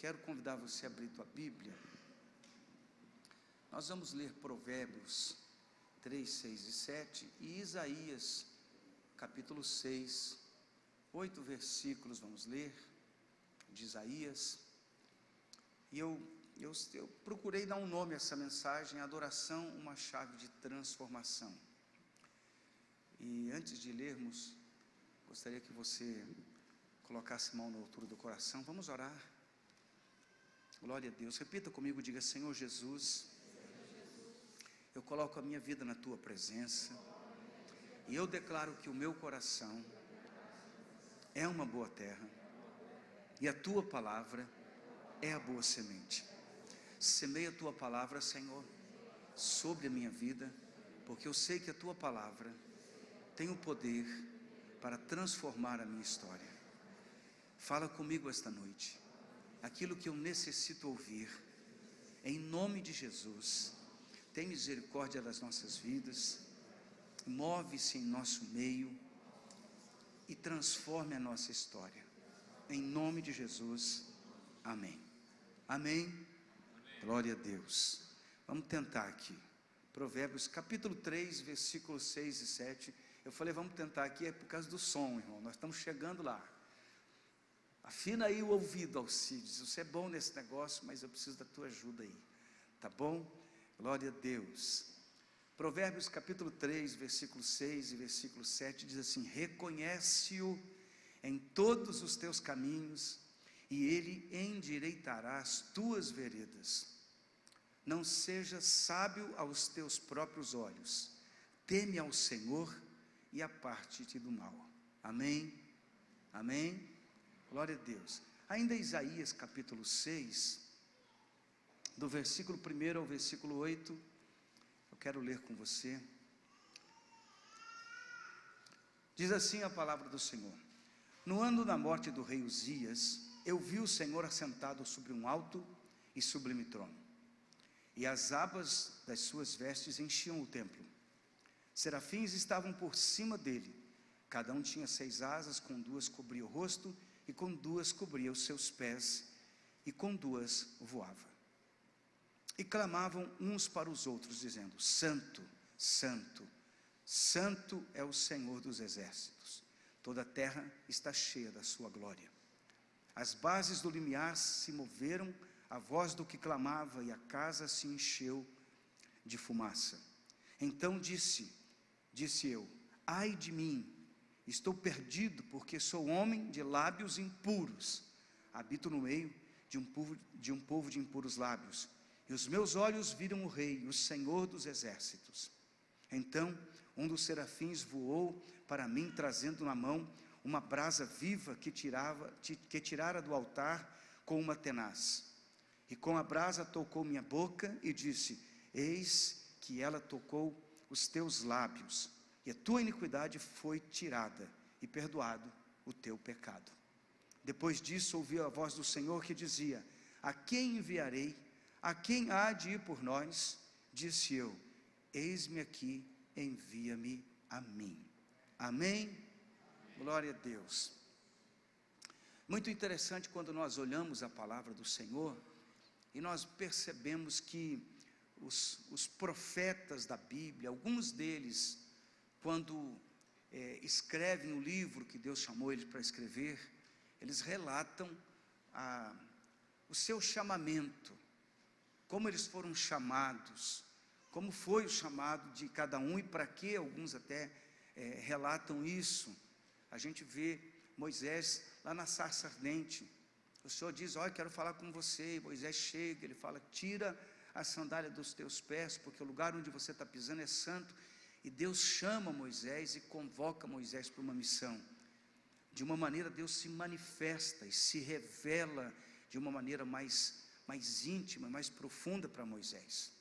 quero convidar você a abrir tua Bíblia. Nós vamos ler Provérbios 3, 6 e 7 e Isaías, capítulo 6, 8 versículos vamos ler, de Isaías. E eu procurei dar um nome a essa mensagem: adoração, uma chave de transformação. E antes de lermos, gostaria que você colocasse a mão na altura do coração. Vamos orar. Glória a Deus. Repita comigo, diga: Senhor Jesus, eu coloco a minha vida na tua presença e eu declaro que o meu coração é uma boa terra e a tua palavra é a boa semente. Semeia a tua palavra, Senhor, sobre a minha vida, porque eu sei que a tua palavra tem o poder para transformar a minha história. Fala comigo esta noite, aquilo que eu necessito ouvir, em nome de Jesus. Tem misericórdia das nossas vidas, move-se em nosso meio e transforme a nossa história, em nome de Jesus, amém. Amém. Glória a Deus. Vamos tentar aqui, Provérbios capítulo 3, versículos 6 e 7, eu falei vamos tentar aqui, é por causa do som, irmão, nós estamos chegando lá. Afina aí o ouvido, Alcides, você é bom nesse negócio, mas eu preciso da tua ajuda aí, tá bom? Glória a Deus. Provérbios capítulo 3, versículo 6 e versículo 7, diz assim: reconhece-o em todos os teus caminhos, e ele endireitará as tuas veredas. Não sejas sábio aos teus próprios olhos, teme ao Senhor e aparte-te do mal. Amém? Amém? Glória a Deus. Ainda Isaías capítulo 6, do versículo 1 ao versículo 8, eu quero ler com você. Diz assim a palavra do Senhor: no ano da morte do rei Uzias, eu vi o Senhor assentado sobre um alto e sublime trono, e as abas das suas vestes enchiam o templo. Serafins estavam por cima dele, cada um tinha 6 asas, com 2 cobria o rosto, e com 2 cobria os seus pés, e com 2 voava. E clamavam uns para os outros, dizendo: Santo, Santo, Santo é o Senhor dos exércitos, toda a terra está cheia da sua glória. As bases do limiar se moveram à voz do que clamava, e a casa se encheu de fumaça. Então disse eu: ai de mim, estou perdido, porque sou homem de lábios impuros, habito no meio de um povo de impuros lábios, e os meus olhos viram o Rei, o Senhor dos exércitos. Então um dos serafins voou para mim, trazendo na mão uma brasa viva que tirara do altar com uma tenaz, e com a brasa tocou minha boca e disse: eis que ela tocou os teus lábios, e a tua iniquidade foi tirada, e perdoado o teu pecado. Depois disso ouvi a voz do Senhor que dizia: a quem enviarei? A quem há de ir por nós? Disse eu: eis-me aqui, envia-me a mim. Amém? Glória a Deus. Muito interessante quando nós olhamos a palavra do Senhor e nós percebemos que os profetas da Bíblia, alguns deles, quando escrevem o livro que Deus chamou eles para escrever, eles relatam o seu chamamento, como eles foram chamados, como foi o chamado de cada um e para que. Alguns até relatam isso. A gente vê Moisés lá na sarça ardente, o Senhor diz: olha, quero falar com você. E Moisés chega, ele fala: tira a sandália dos teus pés, porque o lugar onde você está pisando é santo. E Deus chama Moisés e convoca Moisés para uma missão. De uma maneira Deus se manifesta e se revela de uma maneira mais íntima, mais profunda para Moisés.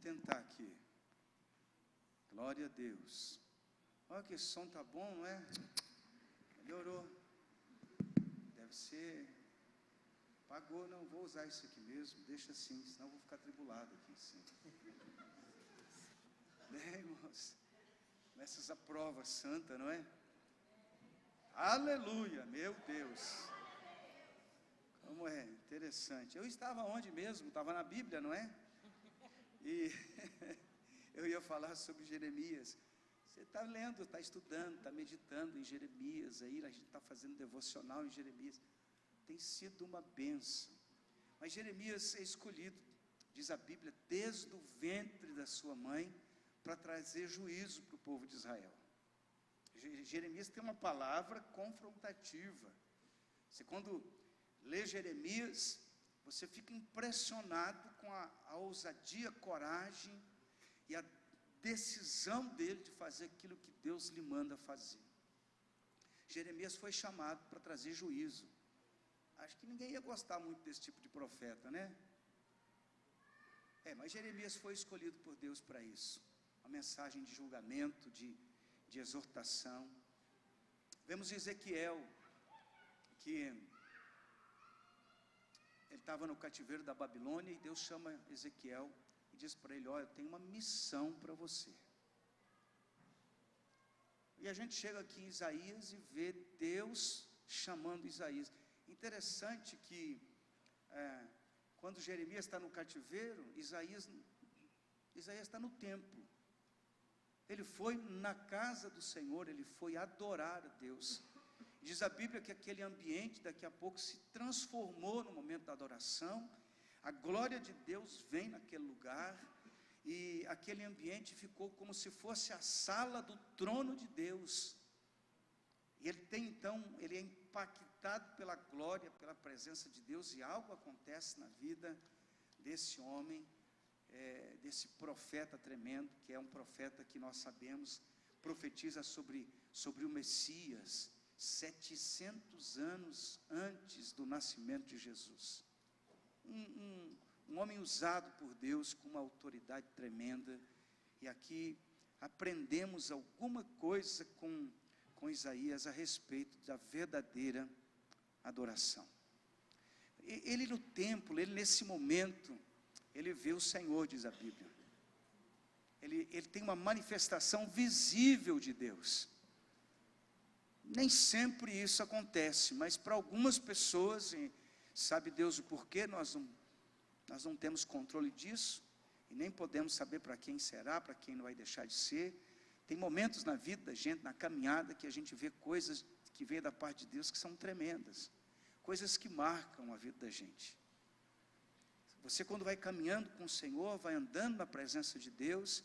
Vamos tentar aqui. Glória a Deus. Olha que som tá bom, não é? Melhorou. Deve ser. Pagou, não, vou usar isso aqui mesmo. Deixa assim, senão eu vou ficar tribulado aqui em cima. Irmãos, nessas provas santa, não é? Aleluia, meu Deus. Como é interessante. Eu estava onde mesmo? Estava na Bíblia, não é? E eu ia falar sobre Jeremias. Você está lendo, está estudando, está meditando em Jeremias, aí a gente está fazendo devocional em Jeremias. Tem sido uma bênção. Mas Jeremias é escolhido, diz a Bíblia, desde o ventre da sua mãe, para trazer juízo para o povo de Israel. Jeremias tem uma palavra confrontativa. Você quando lê Jeremias, você fica impressionado com a ousadia, a coragem e a decisão dele de fazer aquilo que Deus lhe manda fazer. Jeremias foi chamado para trazer juízo. Acho que ninguém ia gostar muito desse tipo de profeta, né? Mas Jeremias foi escolhido por Deus para isso. Uma mensagem de julgamento, de exortação. Vemos Ezequiel, que ele estava no cativeiro da Babilônia, e Deus chama Ezequiel e diz para ele: olha, eu tenho uma missão para você. E a gente chega aqui em Isaías e vê Deus chamando Isaías. Interessante que quando Jeremias está no cativeiro, Isaías está no templo. Ele foi na casa do Senhor, ele foi adorar a Deus. Diz a Bíblia que aquele ambiente daqui a pouco se transformou no momento da adoração. A glória de Deus vem naquele lugar, e aquele ambiente ficou como se fosse a sala do trono de Deus. E ele é impactado pela glória, pela presença de Deus, e algo acontece na vida desse homem, desse profeta tremendo, que é um profeta que nós sabemos, profetiza sobre o Messias, 700 anos antes do nascimento de Jesus. Um homem usado por Deus com uma autoridade tremenda. E aqui aprendemos alguma coisa com Isaías a respeito da verdadeira adoração. Ele no templo, ele nesse momento, ele vê o Senhor, diz a Bíblia. Ele tem uma manifestação visível de Deus. Nem sempre isso acontece, mas para algumas pessoas, e sabe Deus o porquê, nós não temos controle disso, e nem podemos saber para quem será, para quem não vai deixar de ser. Tem momentos na vida da gente, na caminhada, que a gente vê coisas que vêm da parte de Deus que são tremendas, coisas que marcam a vida da gente. Você, quando vai caminhando com o Senhor, vai andando na presença de Deus,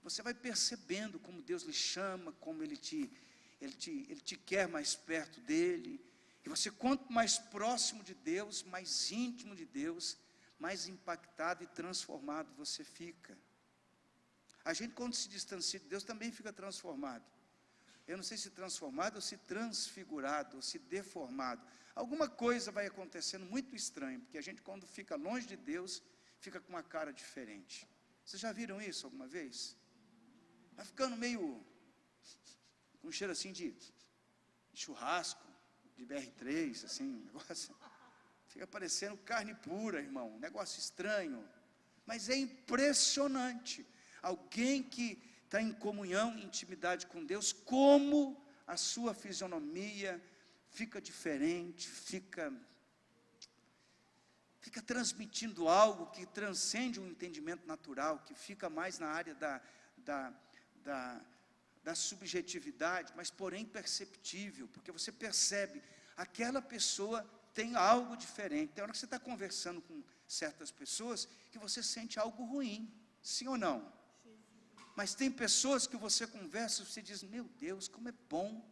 você vai percebendo como Deus lhe chama, como Ele te quer mais perto dEle. E você, quanto mais próximo de Deus, mais íntimo de Deus, mais impactado e transformado você fica. A gente, quando se distancia de Deus, também fica transformado. Eu não sei se transformado ou se transfigurado, ou se deformado. Alguma coisa vai acontecendo muito estranha, porque a gente, quando fica longe de Deus, fica com uma cara diferente. Vocês já viram isso alguma vez? Vai ficando meio com um cheiro assim de churrasco, de BR3, assim, um negócio. Fica parecendo carne pura, irmão, um negócio estranho. Mas é impressionante. Alguém que está em comunhão, em intimidade com Deus, como a sua fisionomia fica diferente, fica transmitindo algo que transcende o entendimento natural, que fica mais na área da subjetividade, mas porém perceptível, porque você percebe, aquela pessoa tem algo diferente. Tem hora que você está conversando com certas pessoas, que você sente algo ruim, sim ou não? Mas tem pessoas que você conversa e você diz: meu Deus, como é bom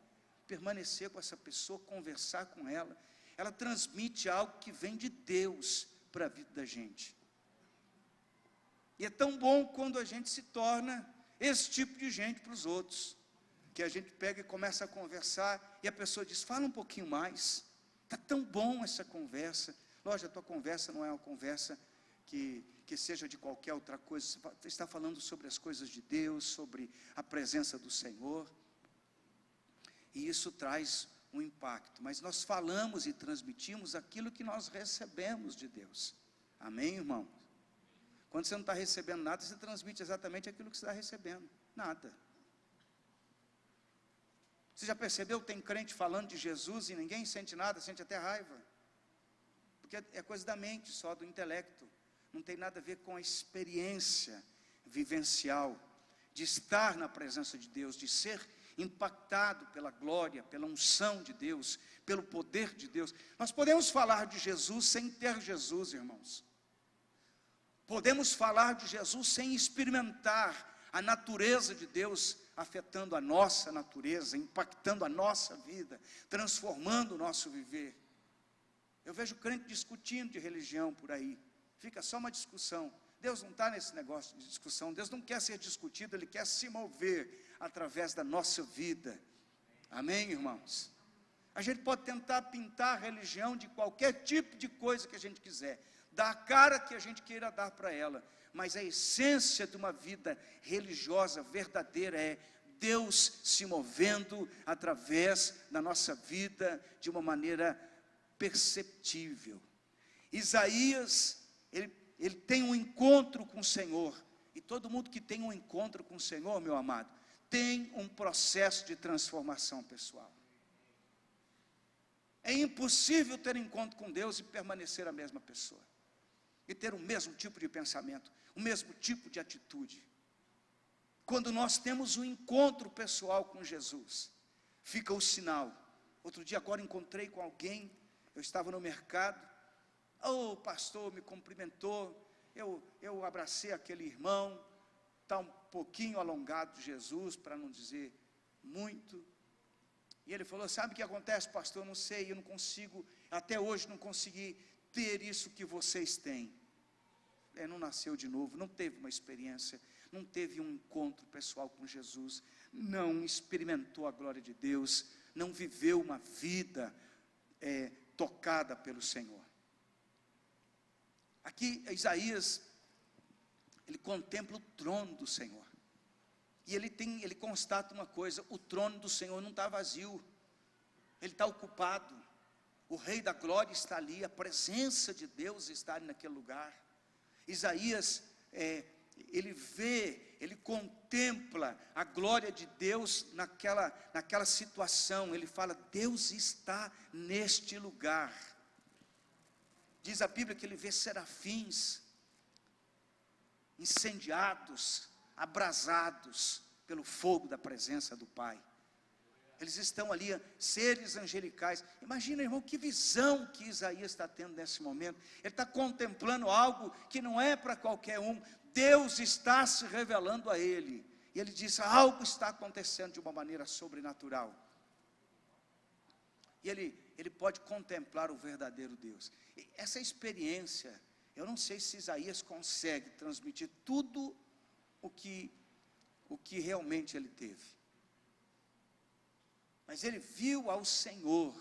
permanecer com essa pessoa, conversar com ela. Ela transmite algo que vem de Deus para a vida da gente. E é tão bom quando a gente se torna esse tipo de gente para os outros, que a gente pega e começa a conversar, e a pessoa diz: fala um pouquinho mais, está tão bom essa conversa. Lógico, a tua conversa não é uma conversa que seja de qualquer outra coisa. Você está falando sobre as coisas de Deus, sobre a presença do Senhor, e isso traz um impacto, mas nós falamos e transmitimos aquilo que nós recebemos de Deus, amém, irmão? Quando você não está recebendo nada, você transmite exatamente aquilo que você está recebendo, nada. Você já percebeu, tem crente falando de Jesus e ninguém sente nada, sente até raiva, porque é coisa da mente, só do intelecto, não tem nada a ver com a experiência vivencial, de estar na presença de Deus, de ser impactado pela glória, pela unção de Deus, pelo poder de Deus. Nós podemos falar de Jesus sem ter Jesus, irmãos. Podemos falar de Jesus sem experimentar a natureza de Deus afetando a nossa natureza, impactando a nossa vida, transformando o nosso viver. Eu vejo crente discutindo de religião por aí, fica só uma discussão. Deus não está nesse negócio de discussão, Deus não quer ser discutido, Ele quer se mover através da nossa vida, amém, irmãos? A gente pode tentar pintar a religião de qualquer tipo de coisa que a gente quiser, dar a cara que a gente queira dar para ela, mas a essência de uma vida religiosa verdadeira é Deus se movendo através da nossa vida de uma maneira perceptível. Isaías, ele tem um encontro com o Senhor, e todo mundo que tem um encontro com o Senhor, meu amado, tem um processo de transformação pessoal. É impossível ter encontro com Deus e permanecer a mesma pessoa, e ter o mesmo tipo de pensamento, o mesmo tipo de atitude. Quando nós temos um encontro pessoal com Jesus, fica o sinal. Outro dia agora encontrei com alguém, eu estava no mercado, o pastor me cumprimentou, eu abracei aquele irmão, está um pouquinho alongado de Jesus, para não dizer muito, e ele falou, sabe o que acontece, pastor? Eu não sei, eu não consigo, até hoje não consegui ter isso que vocês têm. Não nasceu de novo, não teve uma experiência, não teve um encontro pessoal com Jesus, não experimentou a glória de Deus, não viveu uma vida tocada pelo Senhor. Aqui Isaías, ele contempla o trono do Senhor, e ele constata uma coisa, o trono do Senhor não está vazio, ele está ocupado, o Rei da Glória está ali, a presença de Deus está ali naquele lugar. Isaías, ele contempla a glória de Deus naquela situação, ele fala, Deus está neste lugar. Diz a Bíblia que ele vê serafins, incendiados, abrasados pelo fogo da presença do Pai. Eles estão ali, seres angelicais. Imagina, irmão, que visão que Isaías está tendo nesse momento. Ele está contemplando algo que não é para qualquer um. Deus está se revelando a ele. E ele diz, algo está acontecendo de uma maneira sobrenatural. E ele pode contemplar o verdadeiro Deus. E essa experiência, eu não sei se Isaías consegue transmitir tudo o que realmente ele teve. Mas ele viu ao Senhor.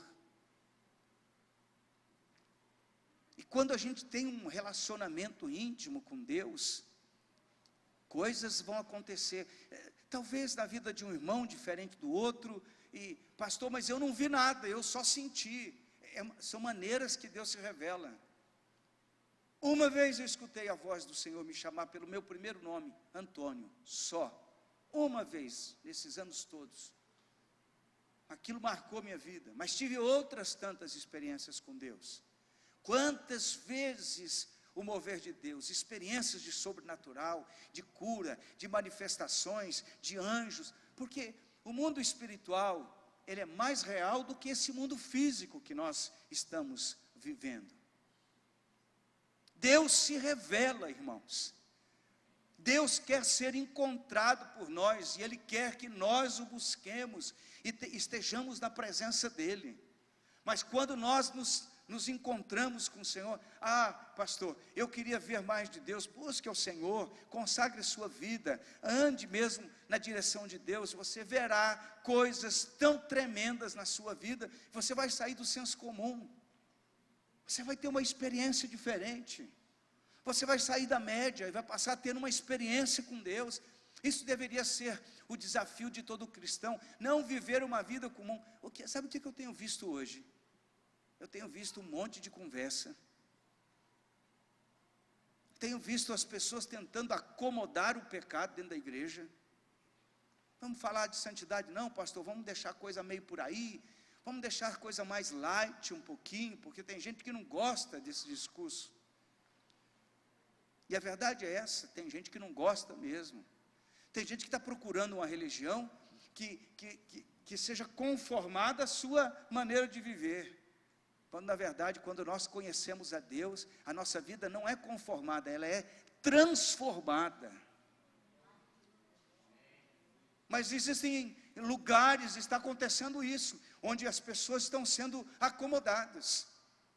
E quando a gente tem um relacionamento íntimo com Deus, coisas vão acontecer. Talvez na vida de um irmão diferente do outro. E pastor, mas eu não vi nada, eu só senti. São maneiras que Deus se revela. Uma vez eu escutei a voz do Senhor me chamar pelo meu primeiro nome, Antônio, só. Uma vez, nesses anos todos. Aquilo marcou minha vida, mas tive outras tantas experiências com Deus. Quantas vezes o mover de Deus, experiências de sobrenatural, de cura, de manifestações, de anjos, porque o mundo espiritual, ele é mais real do que esse mundo físico que nós estamos vivendo. Deus se revela, irmãos. Deus quer ser encontrado por nós, e Ele quer que nós o busquemos, e estejamos na presença dEle. Mas quando nós nos encontramos com o Senhor, pastor, eu queria ver mais de Deus, busque ao Senhor, consagre sua vida, ande mesmo na direção de Deus, você verá coisas tão tremendas na sua vida, você vai sair do senso comum, você vai ter uma experiência diferente. Você vai sair da média e vai passar a ter uma experiência com Deus. Isso deveria ser o desafio de todo cristão, não viver uma vida comum. Sabe o que eu tenho visto hoje? Eu tenho visto um monte de conversa. Tenho visto as pessoas tentando acomodar o pecado dentro da igreja. Vamos falar de santidade? Não, pastor, vamos deixar a coisa meio por aí. Vamos deixar a coisa mais light um pouquinho, porque tem gente que não gosta desse discurso. E a verdade é essa, tem gente que não gosta mesmo. Tem gente que está procurando uma religião que seja conformada à sua maneira de viver. Quando na verdade, quando nós conhecemos a Deus, a nossa vida não é conformada, ela é transformada. Mas existem lugares, está acontecendo isso, onde as pessoas estão sendo acomodadas.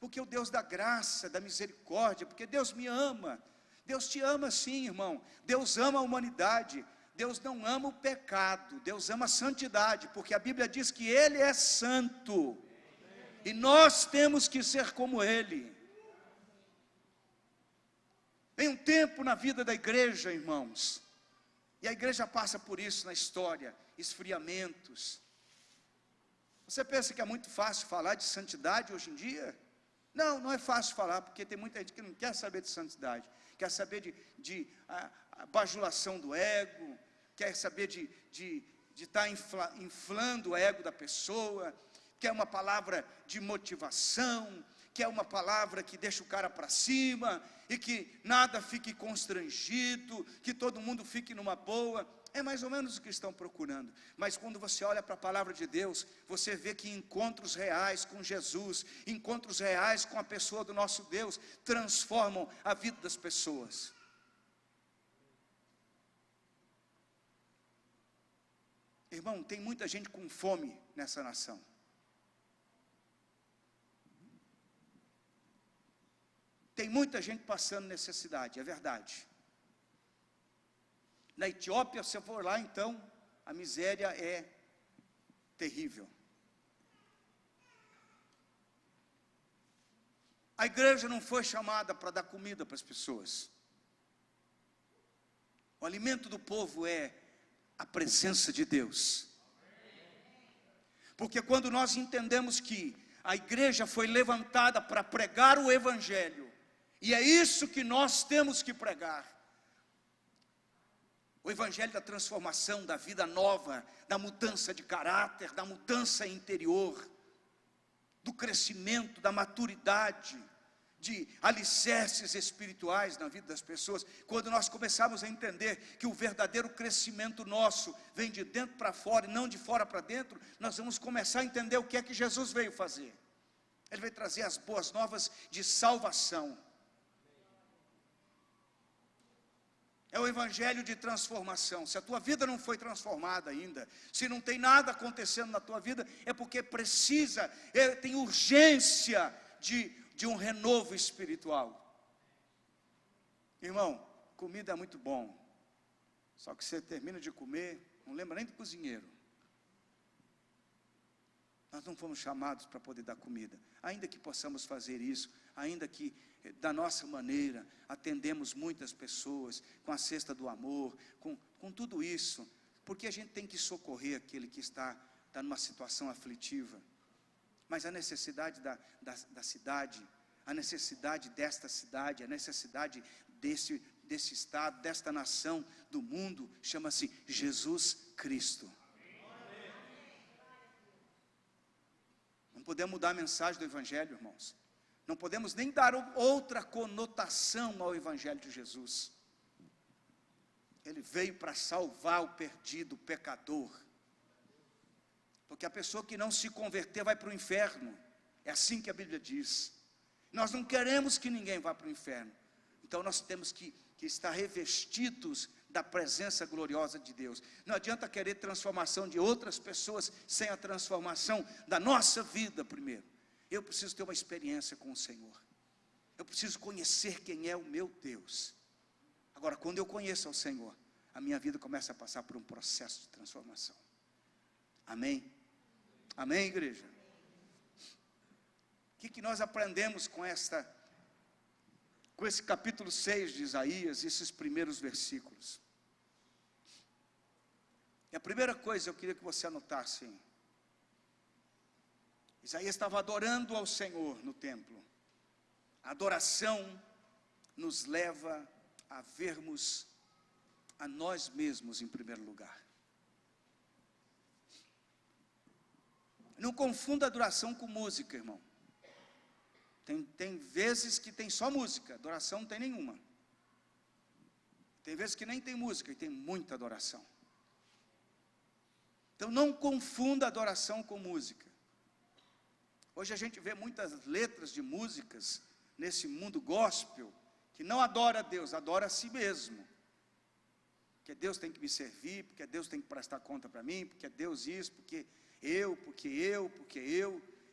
Porque o Deus da graça, da misericórdia, porque Deus me ama. Deus te ama sim, irmão. Deus ama a humanidade. Deus não ama o pecado. Deus ama a santidade, porque a Bíblia diz que Ele é santo. E nós temos que ser como Ele. Tem um tempo na vida da igreja, irmãos, e a igreja passa por isso na história, esfriamentos. Você pensa que é muito fácil falar de santidade hoje em dia? Não, não é fácil falar, porque tem muita gente que não quer saber de santidade, quer saber de bajulação do ego, quer saber de estar inflando o ego da pessoa, quer uma palavra de motivação, quer uma palavra que deixa o cara para cima, e que nada fique constrangido, que todo mundo fique numa boa. É mais ou menos o que estão procurando. Mas quando você olha para a palavra de Deus, você vê que encontros reais com Jesus, encontros reais com a pessoa do nosso Deus, transformam a vida das pessoas. Irmão, tem muita gente com fome nessa nação. Tem muita gente passando necessidade, é verdade. Na Etiópia, se eu for lá, então, a miséria é terrível. A igreja não foi chamada para dar comida para as pessoas. O alimento do povo é a presença de Deus. Porque quando nós entendemos que a igreja foi levantada para pregar o Evangelho, e é isso que nós temos que pregar. O Evangelho da transformação, da vida nova, da mudança de caráter, da mudança interior, do crescimento, da maturidade, de alicerces espirituais na vida das pessoas. Quando nós começamos a entender que o verdadeiro crescimento nosso vem de dentro para fora e não de fora para dentro, nós vamos começar a entender o que é que Jesus veio fazer. Ele veio trazer as boas novas de salvação. É o Evangelho de transformação. Se a tua vida não foi transformada ainda, se não tem nada acontecendo na tua vida, é porque precisa, tem urgência de um renovo espiritual. Irmão, comida é muito bom, só que você termina de comer, não lembra nem do cozinheiro. Nós não fomos chamados para poder dar comida, ainda que possamos fazer isso, ainda que da nossa maneira atendemos muitas pessoas com a cesta do amor, com tudo isso, porque a gente tem que socorrer aquele que está numa situação aflitiva. Mas a necessidade da cidade, a necessidade desta cidade, a necessidade desse estado, desta nação, do mundo, chama-se Jesus Cristo. Não podemos mudar a mensagem do Evangelho, irmãos. Não podemos nem dar outra conotação ao Evangelho de Jesus. Ele veio para salvar o perdido, o pecador. Porque a pessoa que não se converter vai para o inferno. É assim que a Bíblia diz. Nós não queremos que ninguém vá para o inferno. Então nós temos que estar revestidos da presença gloriosa de Deus. Não adianta querer transformação de outras pessoas sem a transformação da nossa vida primeiro. Eu preciso ter uma experiência com o Senhor. Eu preciso conhecer quem é o meu Deus. Agora, quando eu conheço o Senhor, a minha vida começa a passar por um processo de transformação. Amém? Amém, igreja? O que nós aprendemos com esta com esse capítulo 6 de Isaías, esses primeiros versículos. E a primeira coisa eu queria que você anotasse: Isaías estava adorando ao Senhor no templo. A adoração nos leva a vermos a nós mesmos em primeiro lugar. Não confunda adoração com música, irmão. Tem vezes que tem só música, adoração não tem nenhuma. Tem vezes que nem tem música e tem muita adoração. Então não confunda adoração com música. Hoje a gente vê muitas letras de músicas nesse mundo gospel que não adora a Deus, adora a si mesmo. Porque Deus tem que me servir, porque Deus tem que prestar conta para mim, porque Deus isso, porque eu.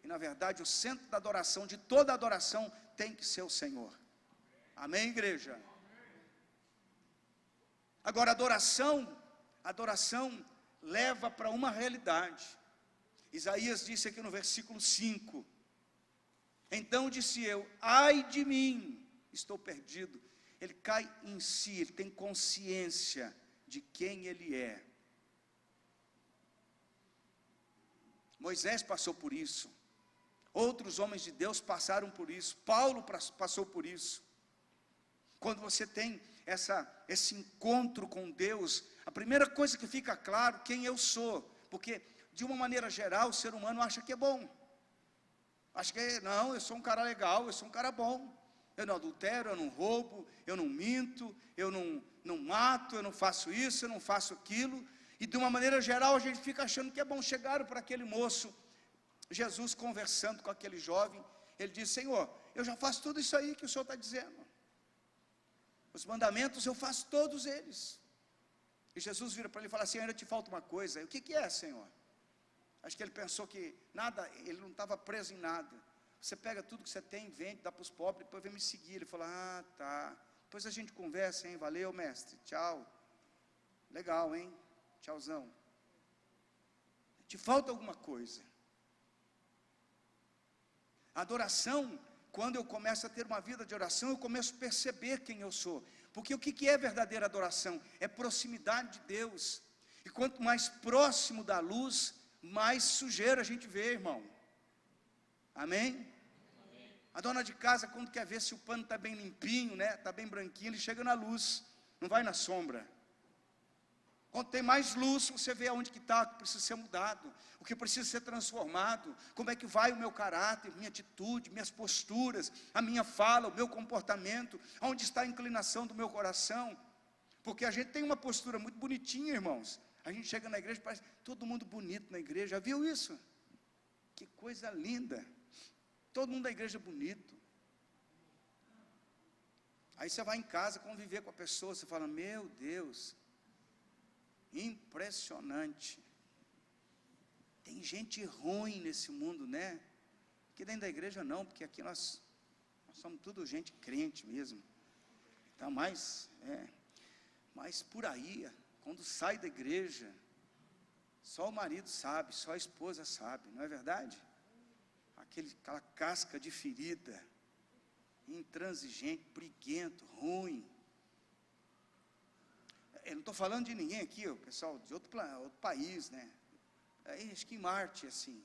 E na verdade o centro da adoração, de toda adoração, tem que ser o Senhor. Amém, igreja? Agora adoração leva para uma realidade. Isaías disse aqui no versículo 5: então disse eu, ai de mim, estou perdido. Ele cai em si, ele tem consciência de quem ele é. Moisés passou por isso, outros homens de Deus passaram por isso, Paulo passou por isso. Quando você tem esse encontro com Deus, a primeira coisa que fica claro, quem eu sou, porque de uma maneira geral o ser humano acha que é bom, acha que não, eu sou um cara legal, eu sou um cara bom, eu não adultero, eu não roubo, eu não minto, eu não mato, eu não faço isso, eu não faço aquilo. E de uma maneira geral a gente fica achando que é bom. Chegaram para aquele moço, Jesus conversando com aquele jovem, ele disse: Senhor, eu já faço tudo isso aí que o Senhor está dizendo, os mandamentos eu faço todos eles. E Jesus vira para ele e fala assim: ainda te falta uma coisa. O que é, Senhor? Acho que ele pensou que nada, ele não estava preso em nada. Você pega tudo que você tem, vende, dá para os pobres, depois vem me seguir. Ele falou: ah, tá, depois a gente conversa, hein, valeu, mestre, tchau, legal, hein, tchauzão. Te falta alguma coisa. A adoração, quando eu começo a ter uma vida de oração, eu começo a perceber quem eu sou. Porque o que é verdadeira adoração? É proximidade de Deus. E quanto mais próximo da luz, mais sujeira a gente vê, irmão. Amém? A dona de casa, quando quer ver se o pano está bem limpinho, né, está bem branquinho, ele chega na luz, não vai na sombra. Quando tem mais luz, você vê aonde que está, o que precisa ser mudado, o que precisa ser transformado, como é que vai o meu caráter, minha atitude, minhas posturas, a minha fala, o meu comportamento, aonde está a inclinação do meu coração. Porque a gente tem uma postura muito bonitinha, irmãos. A gente chega na igreja, parece todo mundo bonito na igreja. Já viu isso? Que coisa linda. Todo mundo da igreja é bonito. Aí você vai em casa conviver com a pessoa, você fala: meu Deus, impressionante. Tem gente ruim nesse mundo, né? Aqui dentro da igreja não, porque aqui nós somos tudo gente crente mesmo. Então, mas por aí, quando sai da igreja, só o marido sabe, só a esposa sabe, não é verdade? Aquela casca de ferida, intransigente, briguento, ruim. Eu não estou falando de ninguém aqui, o pessoal de outro país, né? Acho que em Marte, assim.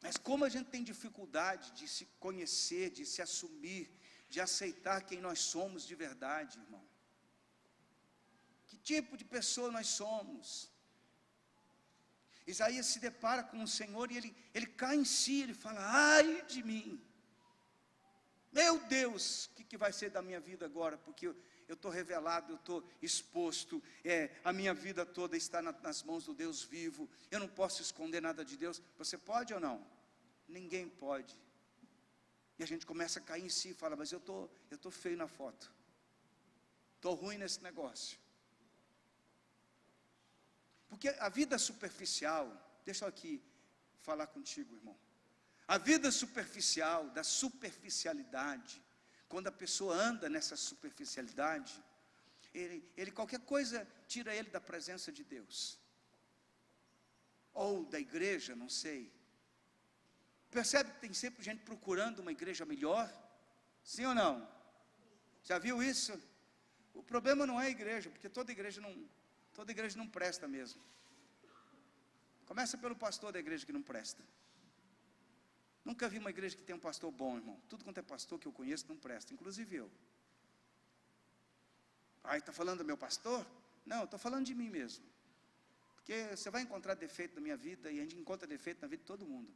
Mas como a gente tem dificuldade de se conhecer, de se assumir, de aceitar quem nós somos de verdade, irmão. Que tipo de pessoa nós somos? Isaías se depara com o Senhor e ele cai em si, ele fala: ai de mim, meu Deus, o que vai ser da minha vida agora? Porque eu estou revelado, eu estou exposto, a minha vida toda está nas mãos do Deus vivo, eu não posso esconder nada de Deus. Você pode ou não? Ninguém pode. E a gente começa a cair em si e fala: mas eu estou feio na foto, estou ruim nesse negócio. Porque a vida superficial, deixa eu aqui falar contigo, irmão. A vida superficial, da superficialidade, quando a pessoa anda nessa superficialidade, ele qualquer coisa tira ele da presença de Deus, ou da igreja, não sei. Percebe que tem sempre gente procurando uma igreja melhor? Sim ou não? Já viu isso? O problema não é a igreja, porque toda igreja não presta mesmo. Começa pelo pastor da igreja que não presta. Nunca vi uma igreja que tem um pastor bom, irmão. Tudo quanto é pastor que eu conheço não presta, inclusive eu. Está falando do meu pastor? Não, estou falando de mim mesmo. Porque você vai encontrar defeito na minha vida, e a gente encontra defeito na vida de todo mundo.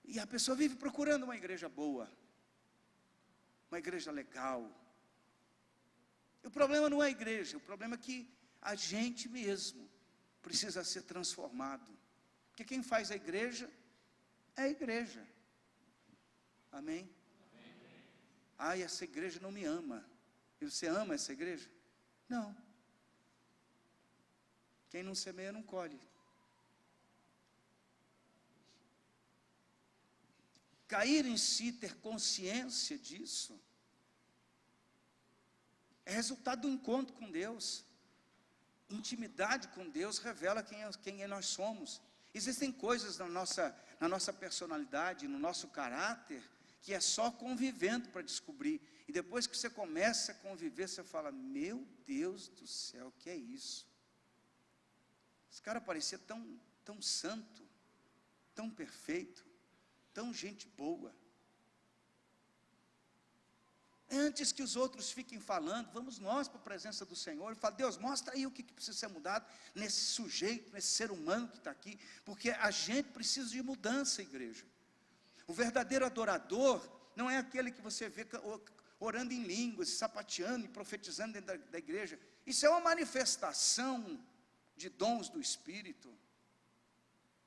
E a pessoa vive procurando uma igreja boa, uma igreja legal. E o problema não é a igreja, o problema é que a gente mesmo precisa ser transformado. Porque quem faz a igreja é a igreja. Amém? Ai, essa igreja não me ama. E você ama essa igreja? Não. Quem não semeia não colhe. Cair em si, ter consciência disso, é resultado do encontro com Deus. Intimidade com Deus revela quem nós somos. Existem coisas na nossa personalidade, no nosso caráter, que é só convivendo para descobrir. E depois que você começa a conviver, você fala, meu Deus do céu, o que é isso? Esse cara parecia tão santo, tão perfeito, tão gente boa. Antes que os outros fiquem falando, vamos nós para a presença do Senhor e falar, Deus, mostra aí o que precisa ser mudado nesse sujeito, nesse ser humano que está aqui, porque a gente precisa de mudança, igreja. O verdadeiro adorador não é aquele que você vê orando em línguas, sapateando e profetizando dentro da igreja. Isso é uma manifestação de dons do Espírito.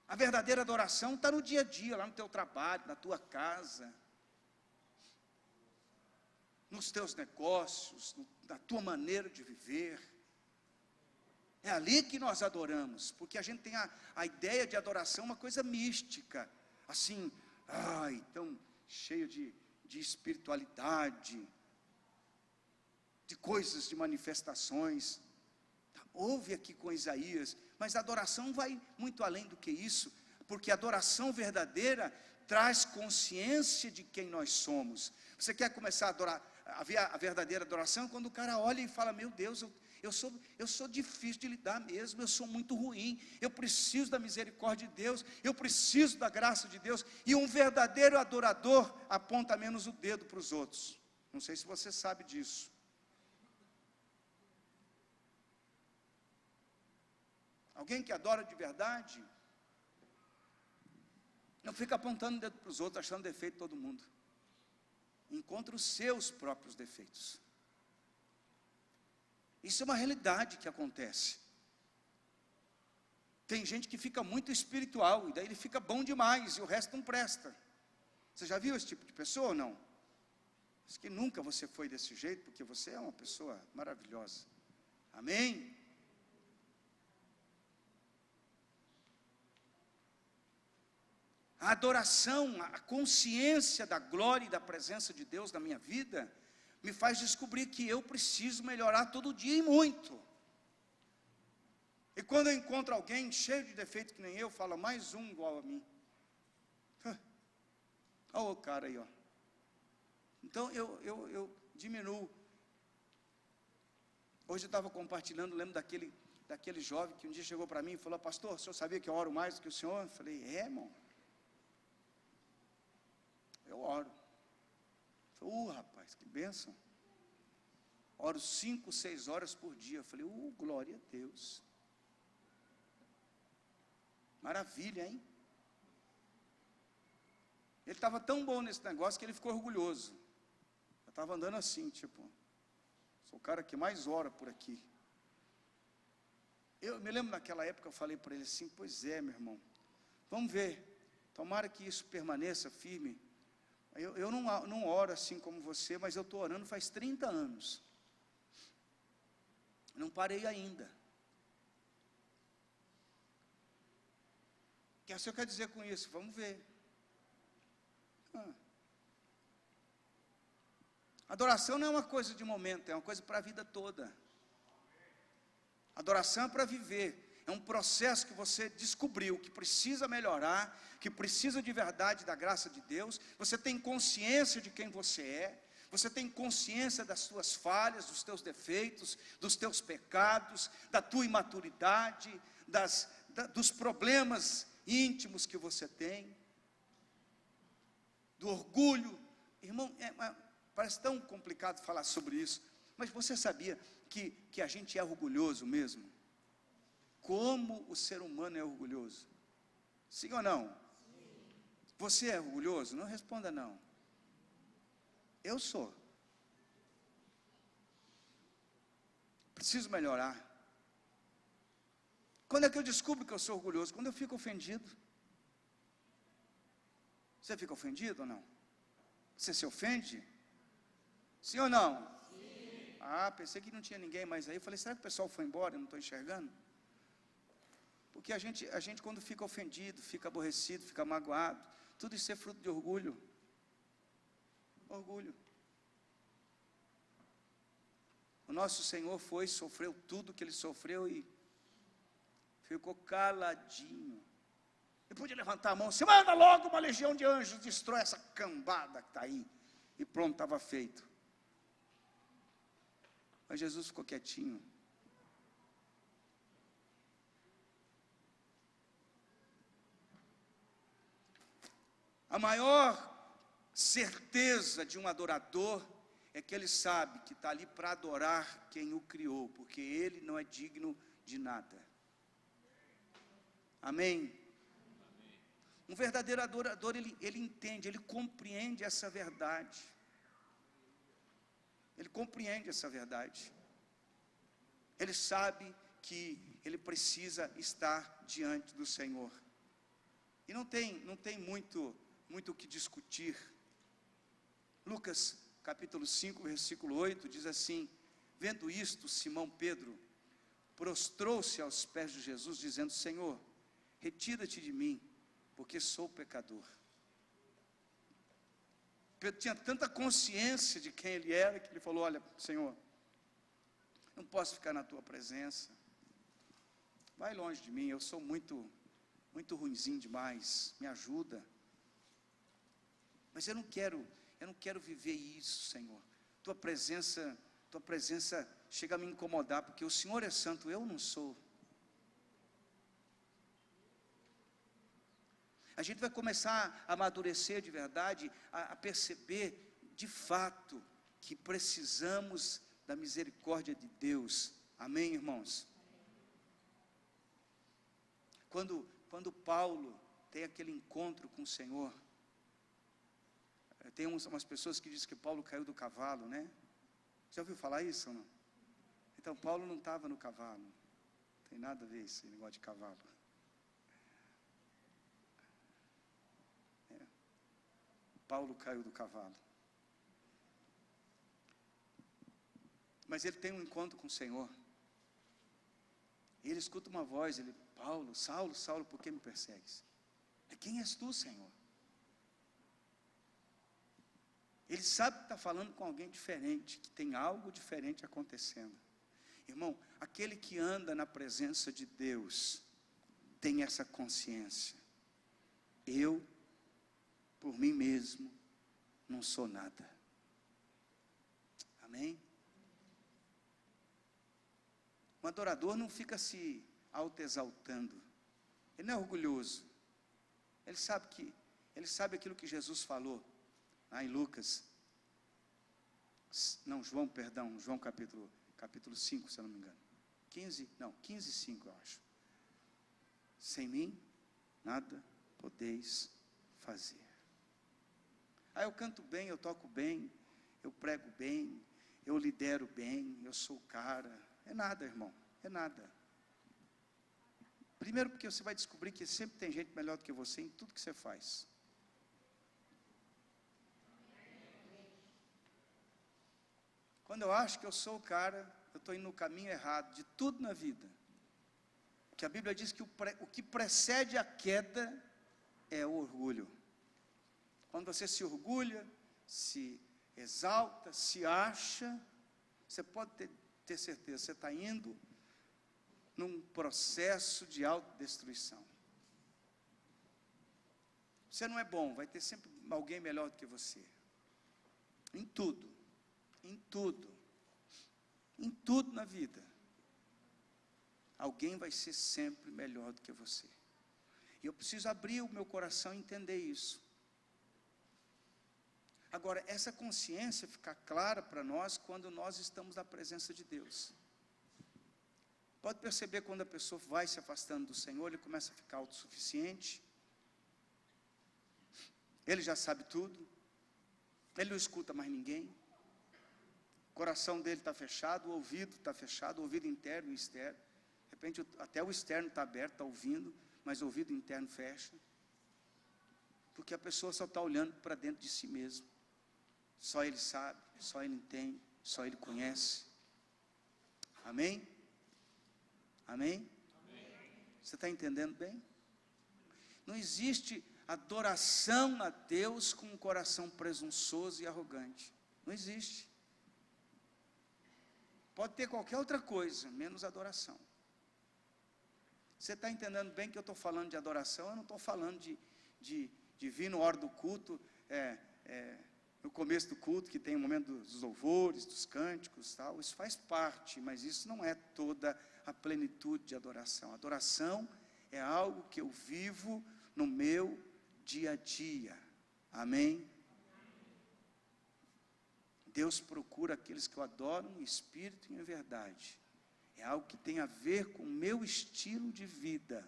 A verdadeira adoração está no dia a dia, lá no teu trabalho, na tua casa, nos teus negócios, na tua maneira de viver. É ali que nós adoramos, porque a gente tem a ideia de adoração, uma coisa mística, assim, tão cheio de espiritualidade, de coisas, de manifestações. Houve aqui com Isaías, mas a adoração vai muito além do que isso, porque a adoração verdadeira traz consciência de quem nós somos. Você quer começar a adorar, a verdadeira adoração, quando o cara olha e fala, meu Deus, eu sou difícil de lidar mesmo, eu sou muito ruim, eu preciso da misericórdia de Deus, eu preciso da graça de Deus, e um verdadeiro adorador aponta menos o dedo para os outros. Não sei se você sabe disso. Alguém que adora de verdade, não fica apontando o dedo para os outros, achando defeito de todo mundo. Encontra os seus próprios defeitos. Isso é uma realidade que acontece. Tem gente que fica muito espiritual, e daí ele fica bom demais, e o resto não presta. Você já viu esse tipo de pessoa ou não? Diz que nunca você foi desse jeito, porque você é uma pessoa maravilhosa. Amém? A adoração, a consciência da glória e da presença de Deus na minha vida, me faz descobrir que eu preciso melhorar todo dia e muito. E quando eu encontro alguém cheio de defeito que nem eu, fala, mais um igual a mim. Olha o cara aí, ó. Então eu diminuo. Hoje eu estava compartilhando, lembro daquele jovem que um dia chegou para mim e falou, pastor, o senhor sabia que eu oro mais do que o senhor? Eu falei, irmão. Eu oro. Eu falei, rapaz, que bênção. Oro 5, 6 horas por dia. Eu falei, glória a Deus. Maravilha, hein? Ele estava tão bom nesse negócio que ele ficou orgulhoso. Eu estava andando assim, tipo, sou o cara que mais ora por aqui. Eu me lembro naquela época, eu falei para ele assim, pois é, meu irmão, vamos ver, tomara que isso permaneça firme. Eu não oro assim como você, mas eu estou orando faz 30 anos. Não parei ainda. O que o senhor quer dizer com isso? Vamos ver. Adoração não é uma coisa de momento, é uma coisa para a vida toda. Adoração é para viver. É um processo que você descobriu que precisa melhorar, que precisa de verdade da graça de Deus. Você tem consciência de quem você é. Você tem consciência das suas falhas, dos teus defeitos, dos teus pecados, da tua imaturidade, dos problemas íntimos que você tem, do orgulho. Irmão, parece tão complicado falar sobre isso, mas você sabia que a gente é orgulhoso mesmo? Como o ser humano é orgulhoso? Sim ou não? Sim. Você é orgulhoso? Não responda não. Eu sou. Preciso melhorar. Quando é que eu descubro que eu sou orgulhoso? Quando eu fico ofendido. Você fica ofendido ou não? Você se ofende? Sim ou não? Sim. Pensei que não tinha ninguém mais aí. Eu falei, será que o pessoal foi embora? Eu não estou enxergando. Porque a gente quando fica ofendido, fica aborrecido, fica magoado, tudo isso é fruto de orgulho. Orgulho. O nosso Senhor sofreu tudo que Ele sofreu e ficou caladinho. Ele podia levantar a mão, você manda logo uma legião de anjos, destrói essa cambada que está aí. E pronto, estava feito. Mas Jesus ficou quietinho. A maior certeza de um adorador é que ele sabe que está ali para adorar quem o criou, porque ele não é digno de nada. Amém? Um verdadeiro adorador, ele entende, ele compreende essa verdade. Ele compreende essa verdade. Ele sabe que ele precisa estar diante do Senhor. E não tem muito o que discutir. Lucas capítulo 5, versículo 8, diz assim: vendo isto, Simão Pedro prostrou-se aos pés de Jesus, dizendo, Senhor, retira-te de mim, porque sou pecador. Pedro tinha tanta consciência de quem ele era, que ele falou, olha, Senhor, não posso ficar na tua presença, vai longe de mim, eu sou muito ruinzinho demais, me ajuda. Mas eu não quero viver isso, Senhor. Tua presença chega a me incomodar, porque o Senhor é santo, eu não sou. A gente vai começar a amadurecer de verdade, a perceber de fato que precisamos da misericórdia de Deus. Amém, irmãos? Quando Paulo tem aquele encontro com o Senhor, tem umas pessoas que dizem que Paulo caiu do cavalo, né? Já ouviu falar isso ou não? Então, Paulo não estava no cavalo. Não tem nada a ver esse negócio de cavalo. Paulo caiu do cavalo. Mas ele tem um encontro com o Senhor. E ele escuta uma voz, Paulo, Saulo, Saulo, por que me persegues? Quem és tu, Senhor? Ele sabe que está falando com alguém diferente, que tem algo diferente acontecendo. Irmão, aquele que anda na presença de Deus, tem essa consciência. Eu, por mim mesmo, não sou nada. Amém? Um adorador não fica se autoexaltando. Ele não é orgulhoso. Ele sabe aquilo que Jesus falou. Em Lucas, João capítulo 5, se eu não me engano, 15, 5 eu acho, sem mim, nada podeis fazer. Eu canto bem, eu toco bem, eu prego bem, eu lidero bem, eu sou o cara, é nada, irmão, é nada. Primeiro porque você vai descobrir que sempre tem gente melhor do que você em tudo que você faz. Quando eu acho que eu sou o cara, eu estou indo no caminho errado de tudo na vida. Que a Bíblia diz que o que precede a queda é o orgulho. Quando você se orgulha, se exalta, se acha, você pode ter certeza, você está indo num processo de autodestruição. Você não é bom, vai ter sempre alguém melhor do que você. Em tudo, em tudo, em tudo na vida. Alguém vai ser sempre melhor do que você. E eu preciso abrir o meu coração e entender isso. Agora, essa consciência fica clara para nós quando nós estamos na presença de Deus. Pode perceber quando a pessoa vai se afastando do Senhor, ele começa a ficar autossuficiente. Ele já sabe tudo. Ele não escuta mais ninguém. O coração dele está fechado, o ouvido está fechado, o ouvido interno e externo. De repente, até o externo está aberto, está ouvindo, mas o ouvido interno fecha. Porque a pessoa só está olhando para dentro de si mesmo. Só ele sabe, só ele entende, só ele conhece. Amém? Amém? Amém. Você está entendendo bem? Não existe adoração a Deus com um coração presunçoso e arrogante. Não existe. Pode ter qualquer outra coisa, menos adoração. Você está entendendo bem que eu estou falando de adoração? Eu não estou falando de vir na hora do culto, no começo do culto, que tem o momento dos louvores, dos cânticos, tal. Isso faz parte, mas isso não é toda a plenitude de adoração. Adoração é algo que eu vivo no meu dia a dia. Amém? Deus procura aqueles que o adoram em espírito e em verdade. É algo que tem a ver com o meu estilo de vida.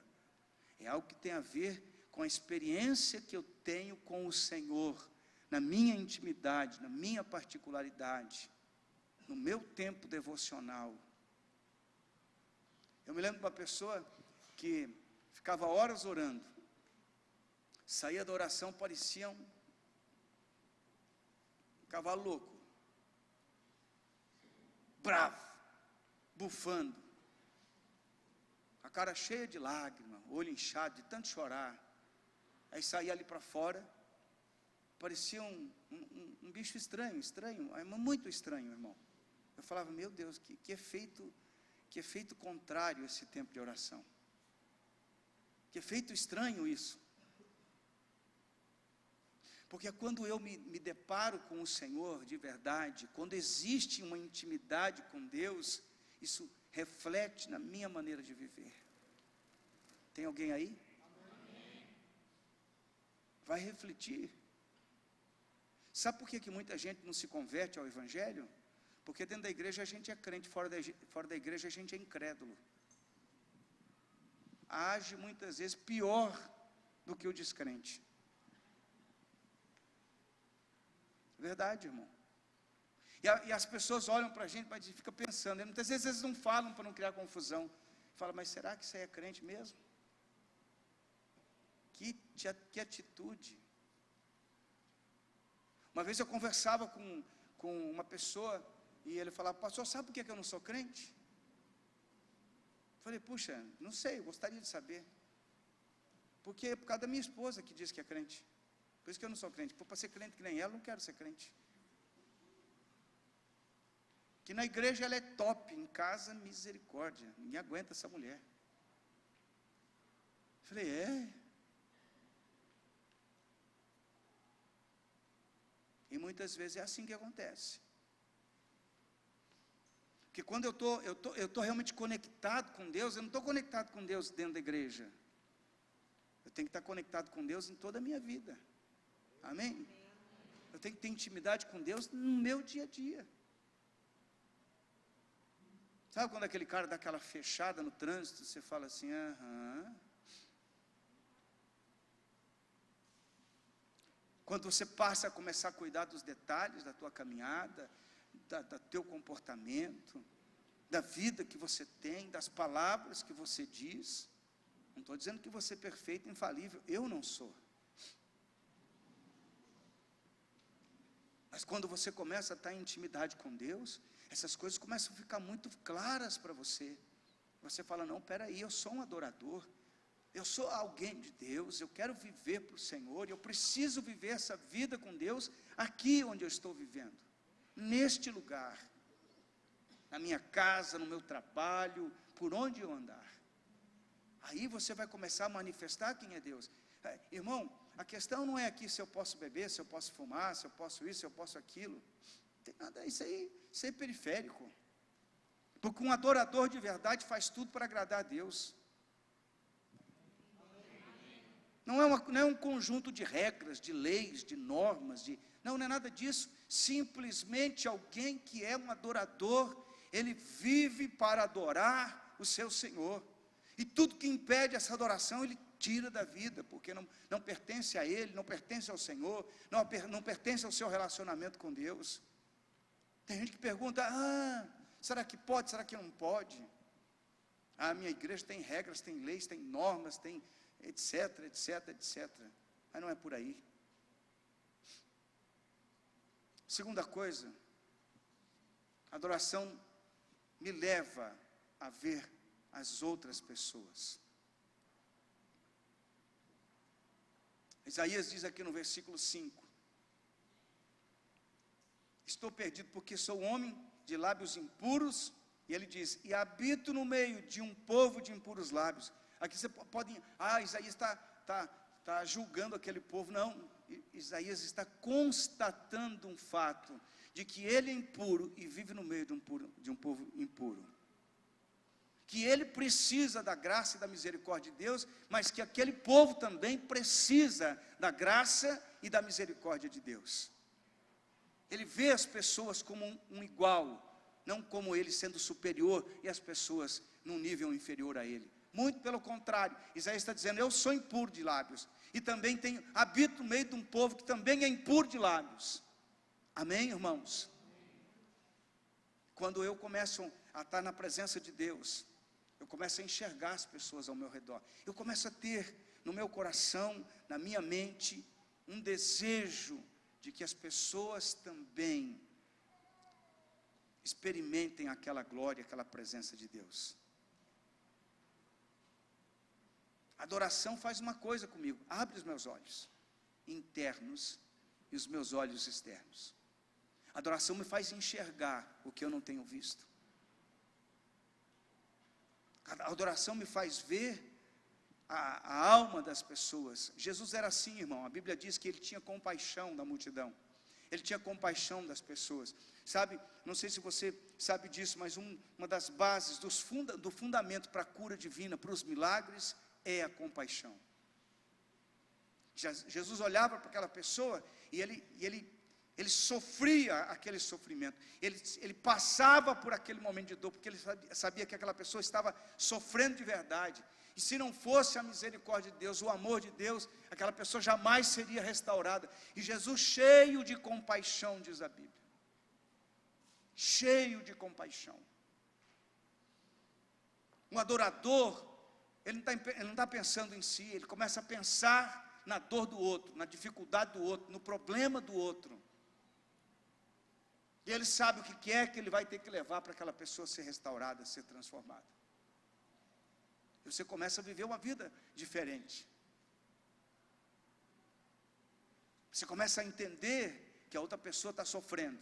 É algo que tem a ver com a experiência que eu tenho com o Senhor, na minha intimidade, na minha particularidade, no meu tempo devocional. Eu me lembro de uma pessoa que ficava horas orando. Saía da oração, parecia um cavalo louco, bravo, bufando, a cara cheia de lágrimas, olho inchado de tanto chorar. Aí saía ali para fora, parecia um bicho estranho, muito estranho, irmão. Eu falava, meu Deus, que efeito contrário esse tempo de oração. Que efeito estranho isso. Porque quando eu me deparo com o Senhor de verdade, quando existe uma intimidade com Deus, isso reflete na minha maneira de viver. Tem alguém aí? Amém. Vai refletir. Sabe por que muita gente não se converte ao Evangelho? Porque dentro da igreja a gente é crente, fora da igreja a gente é incrédulo. Age muitas vezes pior do que o descrente. Verdade, irmão. E as pessoas olham para a gente, mas fica pensando, muitas vezes eles não falam para não criar confusão. Fala, mas será que isso aí é crente mesmo? Que atitude. Uma vez eu conversava com uma pessoa, e ele falava, pastor, sabe por que eu não sou crente? Falei, puxa, não sei, eu gostaria de saber. Porque é por causa da minha esposa que diz que é crente. Por isso que eu não sou crente. Para ser crente que nem ela, eu não quero ser crente. Que na igreja ela é top, em casa, misericórdia. Ninguém aguenta essa mulher. Falei, E muitas vezes é assim que acontece. Porque quando eu tô realmente conectado com Deus, eu não estou conectado com Deus dentro da igreja. Eu tenho que estar conectado com Deus em toda a minha vida. Amém? Eu tenho que ter intimidade com Deus no meu dia a dia. Sabe quando aquele cara dá aquela fechada no trânsito, você fala assim, Quando você passa a começar a cuidar dos detalhes da tua caminhada, do teu comportamento, da vida que você tem, das palavras que você diz. Não estou dizendo que você é perfeito, infalível, eu não sou. Mas quando você começa a estar em intimidade com Deus, essas coisas começam a ficar muito claras para você. Você fala, não, peraí, eu sou um adorador, eu sou alguém de Deus, eu quero viver para o Senhor, eu preciso viver essa vida com Deus aqui onde eu estou vivendo, neste lugar, na minha casa, no meu trabalho, por onde eu andar. Aí você vai começar a manifestar quem é Deus. Irmão, a questão não é aqui se eu posso beber, se eu posso fumar, se eu posso isso, se eu posso aquilo. Não tem nada, isso é periférico. Porque um adorador de verdade faz tudo para agradar a Deus. Não é um conjunto de regras, de leis, de normas, não é nada disso. Simplesmente alguém que é um adorador, ele vive para adorar o seu Senhor. E tudo que impede essa adoração, ele tira da vida, porque não pertence a ele, não pertence ao Senhor, não pertence ao seu relacionamento com Deus. Tem gente que pergunta, será que pode, será que não pode? A minha igreja tem regras, tem leis, tem normas, tem etc, etc, etc. Mas não é por aí. Segunda coisa, adoração me leva a ver as outras pessoas. Isaías diz aqui no versículo 5: estou perdido porque sou homem de lábios impuros, e ele diz, e habito no meio de um povo de impuros lábios. Aqui você pode, Isaías está julgando aquele povo. Não, Isaías está constatando um fato, de que ele é impuro e vive no meio de um povo impuro. Que ele precisa da graça e da misericórdia de Deus, mas que aquele povo também precisa da graça e da misericórdia de Deus. Ele vê as pessoas como um igual, não como ele sendo superior e as pessoas num nível inferior a ele. Muito pelo contrário, Isaías está dizendo, eu sou impuro de lábios, e também habito no meio de um povo que também é impuro de lábios. Amém, irmãos? Quando eu começo a estar na presença de Deus, eu começo a enxergar as pessoas ao meu redor, eu começo a ter no meu coração, na minha mente, um desejo de que as pessoas também experimentem aquela glória, aquela presença de Deus. Adoração faz uma coisa comigo, abre os meus olhos internos e os meus olhos externos. Adoração me faz enxergar o que eu não tenho visto. A adoração me faz ver a alma das pessoas. Jesus era assim, irmão. A Bíblia diz que ele tinha compaixão da multidão. Ele tinha compaixão das pessoas. Sabe, não sei se você sabe disso, mas uma das bases do fundamento para a cura divina, para os milagres, é a compaixão. Jesus olhava para aquela pessoa e ele sofria aquele sofrimento, ele passava por aquele momento de dor, porque ele sabia que aquela pessoa estava sofrendo de verdade, e se não fosse a misericórdia de Deus, o amor de Deus, aquela pessoa jamais seria restaurada. E Jesus, cheio de compaixão, diz a Bíblia, cheio de compaixão. Um adorador, ele não está pensando em si, ele começa a pensar na dor do outro, na dificuldade do outro, no problema do outro. E ele sabe o que é que ele vai ter que levar para aquela pessoa ser restaurada, ser transformada. E você começa a viver uma vida diferente. Você começa a entender que a outra pessoa está sofrendo.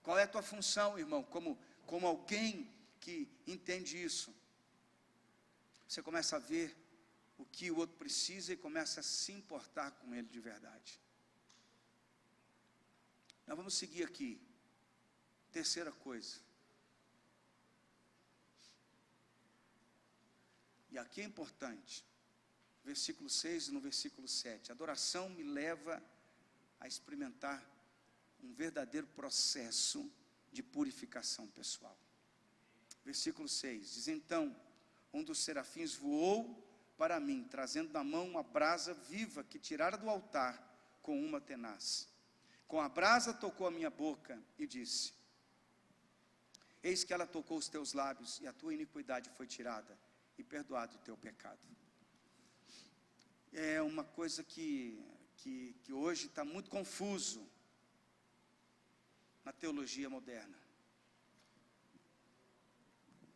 Qual é a tua função, irmão, como alguém que entende isso? Você começa a ver o que o outro precisa e começa a se importar com ele de verdade. Nós vamos seguir aqui. Terceira coisa. E aqui é importante. Versículo 6 e no versículo 7. Adoração me leva a experimentar um verdadeiro processo de purificação pessoal. Versículo 6. Diz, então, um dos serafins voou para mim, trazendo na mão uma brasa viva que tirara do altar com uma tenaz. Com a brasa tocou a minha boca e disse, eis que ela tocou os teus lábios e a tua iniquidade foi tirada e perdoado o teu pecado. É uma coisa que hoje está muito confuso na teologia moderna.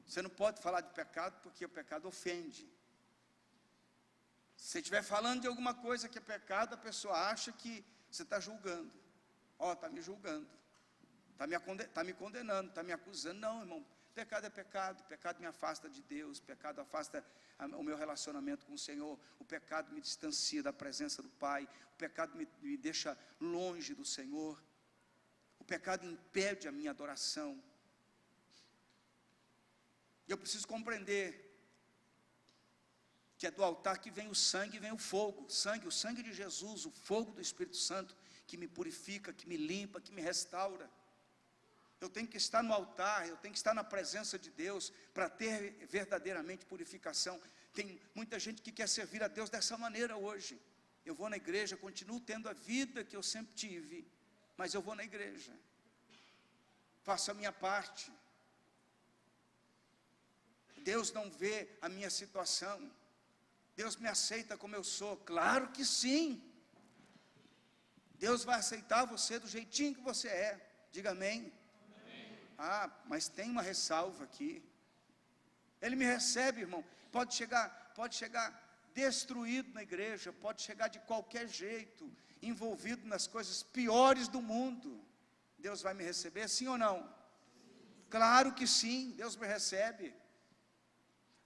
Você não pode falar de pecado porque o pecado ofende. Se você estiver falando de alguma coisa que é pecado, a pessoa acha que você está julgando. Está me julgando. Está me condenando, está me acusando. Não, irmão, pecado é pecado. Pecado me afasta de Deus. Pecado afasta o meu relacionamento com o Senhor. O pecado me distancia da presença do Pai. O pecado me deixa longe do Senhor. O pecado impede a minha adoração. Eu preciso compreender que é do altar que vem o sangue e vem o fogo. O sangue de Jesus, o fogo do Espírito Santo, que me purifica, que me limpa, que me restaura. Eu tenho que estar no altar, eu tenho que estar na presença de Deus, para ter verdadeiramente purificação. Tem muita gente que quer servir a Deus dessa maneira hoje. Eu vou na igreja, continuo tendo a vida que eu sempre tive, mas eu vou na igreja, faço a minha parte. Deus não vê a minha situação. Deus me aceita como eu sou. Claro que sim. Deus vai aceitar você do jeitinho que você é. Diga amém. Amém. Mas tem uma ressalva aqui. Ele me recebe, irmão. Pode chegar destruído na igreja, pode chegar de qualquer jeito, envolvido nas coisas piores do mundo. Deus vai me receber, sim ou não? Sim. Claro que sim, Deus me recebe.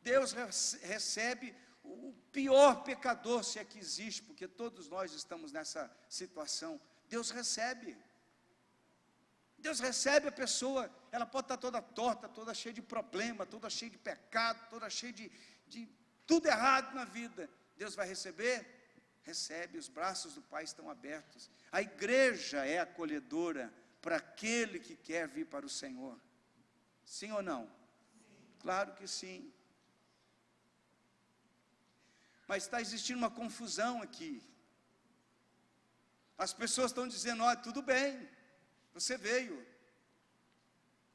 Deus recebe o pior pecador, se é que existe, porque todos nós estamos nessa situação. Deus recebe a pessoa. Ela pode estar toda torta, toda cheia de problema, toda cheia de pecado, toda cheia de tudo errado na vida. Deus vai receber? Recebe, os braços do Pai estão abertos. A igreja é acolhedora para aquele que quer vir para o Senhor. Sim ou não? Sim. Claro que sim. Mas está existindo uma confusão aqui. As pessoas estão dizendo: olha, tudo bem, você veio,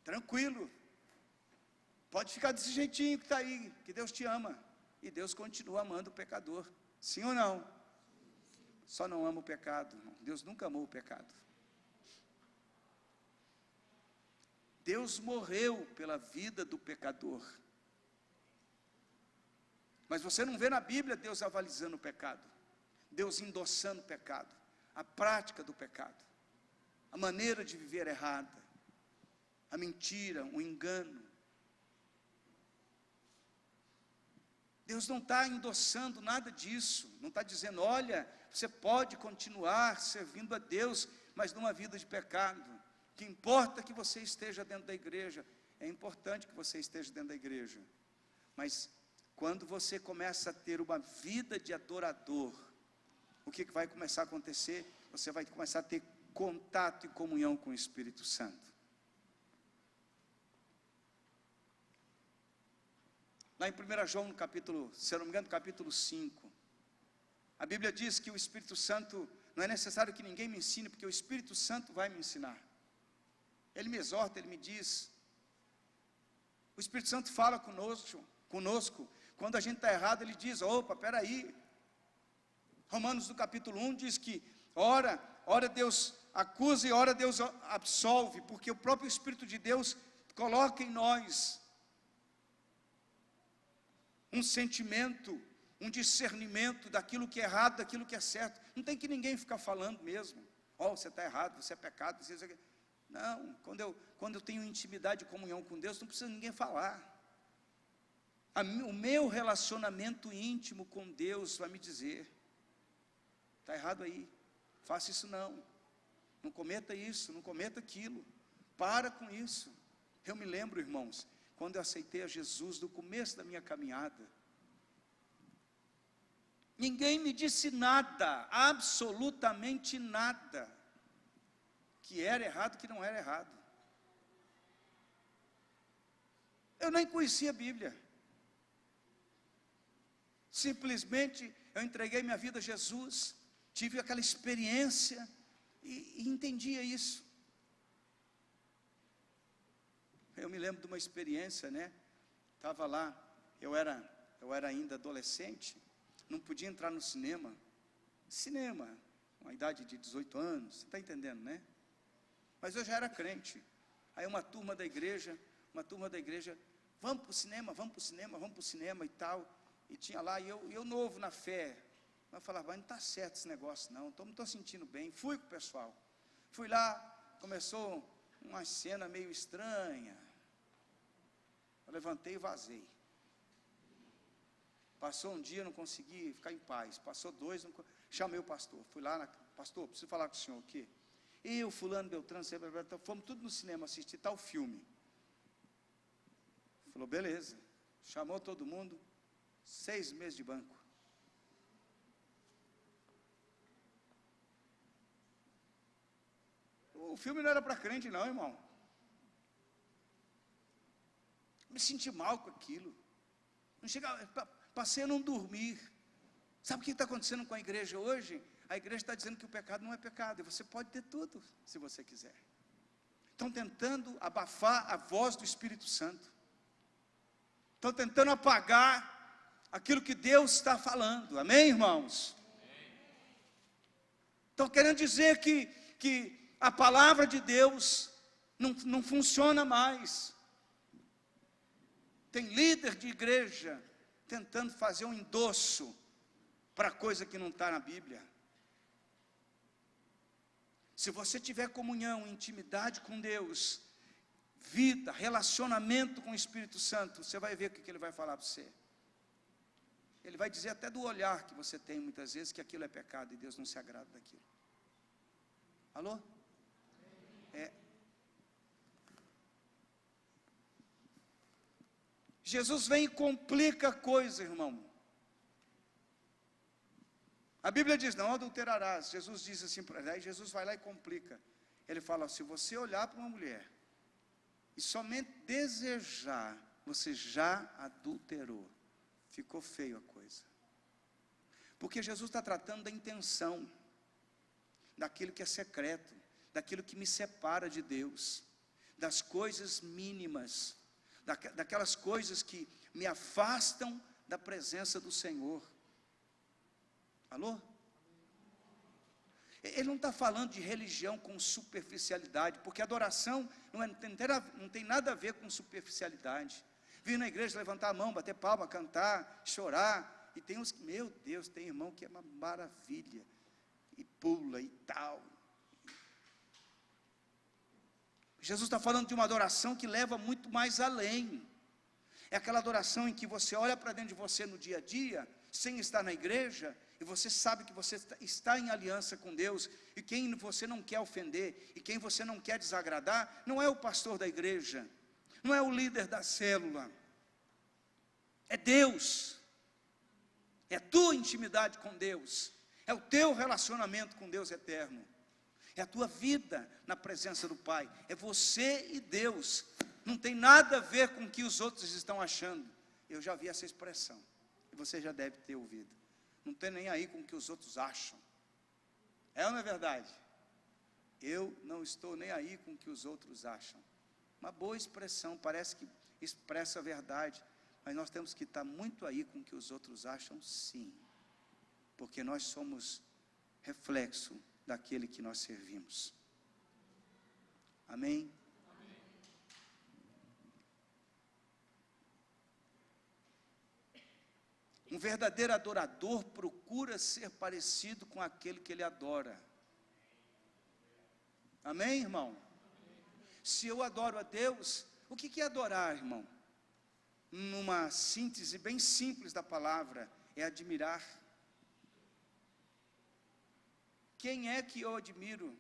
tranquilo, pode ficar desse jeitinho que está aí, que Deus te ama. E Deus continua amando o pecador. Sim ou não? Só não ama o pecado, irmão. Deus nunca amou o pecado. Deus morreu pela vida do pecador. Mas você não vê na Bíblia Deus avalizando o pecado, Deus endossando o pecado, a prática do pecado, a maneira de viver errada, a mentira, o engano. Deus não está endossando nada disso, não está dizendo: olha, você pode continuar servindo a Deus, mas numa vida de pecado. O que importa é que você esteja dentro da igreja. É importante que você esteja dentro da igreja, mas quando você começa a ter uma vida de adorador, o que vai começar a acontecer? Você vai começar a ter contato e comunhão com o Espírito Santo. Lá em 1 João, no capítulo, se eu não me engano, capítulo 5, a Bíblia diz que o Espírito Santo, não é necessário que ninguém me ensine, porque o Espírito Santo vai me ensinar. Ele me exorta, ele me diz. O Espírito Santo fala conosco. Quando a gente está errado, ele diz: opa, peraí. Romanos no capítulo 1 diz que ora Deus acusa e ora Deus absolve, porque o próprio Espírito de Deus coloca em nós um sentimento, um discernimento daquilo que é errado, daquilo que é certo. Não tem que ninguém ficar falando mesmo: você está errado, você é pecado, você... Não, quando eu tenho intimidade e comunhão com Deus, não precisa ninguém falar. O meu relacionamento íntimo com Deus vai me dizer: está errado aí, faça isso não cometa isso, não cometa aquilo, para com isso. Eu me lembro, irmãos, quando eu aceitei a Jesus, no começo da minha caminhada, ninguém me disse nada, absolutamente nada, que era errado, que não era errado. Eu nem conhecia a Bíblia. Simplesmente eu entreguei minha vida a Jesus, tive aquela experiência e entendia isso. Eu me lembro de uma experiência, estava lá, eu era ainda adolescente, não podia entrar no cinema, uma idade de 18 anos, você está entendendo, né? Mas eu já era crente. Aí uma turma da igreja, vamos para o cinema e tal. E tinha lá, e eu novo na fé, eu falava: não está certo esse negócio não estou sentindo bem. Fui com o pessoal, fui lá, começou uma cena meio estranha. Eu levantei e vazei. Passou um dia, não consegui ficar em paz. Passou 2, chamei o pastor. Fui lá, pastor, preciso falar com o senhor o quê? Eu, fulano, Beltrano, fomos tudo no cinema assistir tal filme. Falou, beleza. Chamou todo mundo, 6 meses de banco. O filme não era para crente não, irmão. Me senti mal com aquilo. Não chegava, passei a não dormir. Sabe o que está acontecendo com a igreja hoje? A igreja está dizendo que o pecado não é pecado, e você pode ter tudo, se você quiser. Estão tentando abafar a voz do Espírito Santo. Estão tentando apagar aquilo que Deus está falando. Amém, irmãos? Estão querendo dizer que a palavra de Deus não funciona mais. Tem líder de igreja tentando fazer um endosso para coisa que não está na Bíblia. Se você tiver comunhão, intimidade com Deus, vida, relacionamento com o Espírito Santo, você vai ver o que ele vai falar para você. Ele vai dizer até do olhar que você tem muitas vezes que aquilo é pecado e Deus não se agrada daquilo. Alô? Jesus vem e complica a coisa, irmão. A Bíblia diz, não adulterarás. Jesus diz assim para ele, aí Jesus vai lá e complica. Ele fala, se você olhar para uma mulher e somente desejar, você já adulterou. Ficou feio a coisa. Porque Jesus está tratando da intenção, daquilo que é secreto, daquilo que me separa de Deus, das coisas mínimas, daquelas coisas que me afastam da presença do Senhor. Alô? Ele não está falando de religião com superficialidade, porque adoração não tem nada a ver com superficialidade. Vir na igreja, levantar a mão, bater palma, cantar, chorar, e tem uns que, meu Deus, tem irmão que é uma maravilha, e pula e tal. Jesus está falando de uma adoração que leva muito mais além. É aquela adoração em que você olha para dentro de você no dia a dia, sem estar na igreja, e você sabe que você está em aliança com Deus, e quem você não quer ofender, e quem você não quer desagradar, não é o pastor da igreja, não é o líder da célula, é Deus, é a tua intimidade com Deus, é o teu relacionamento com Deus eterno, é a tua vida na presença do Pai, é você e Deus, não tem nada a ver com o que os outros estão achando. Eu já vi essa expressão, e você já deve ter ouvido, não tem nem aí com o que os outros acham, é ou não é verdade? Eu não estou nem aí com o que os outros acham, uma boa expressão, parece que expressa a verdade, mas nós temos que estar muito aí com o que os outros acham, sim, porque nós somos reflexo daquele que nós servimos. Amém? Amém. Um verdadeiro adorador procura ser parecido com aquele que ele adora. Amém, irmão? Se eu adoro a Deus, o que é adorar, irmão? Numa síntese bem simples da palavra, é admirar. Quem é que eu admiro?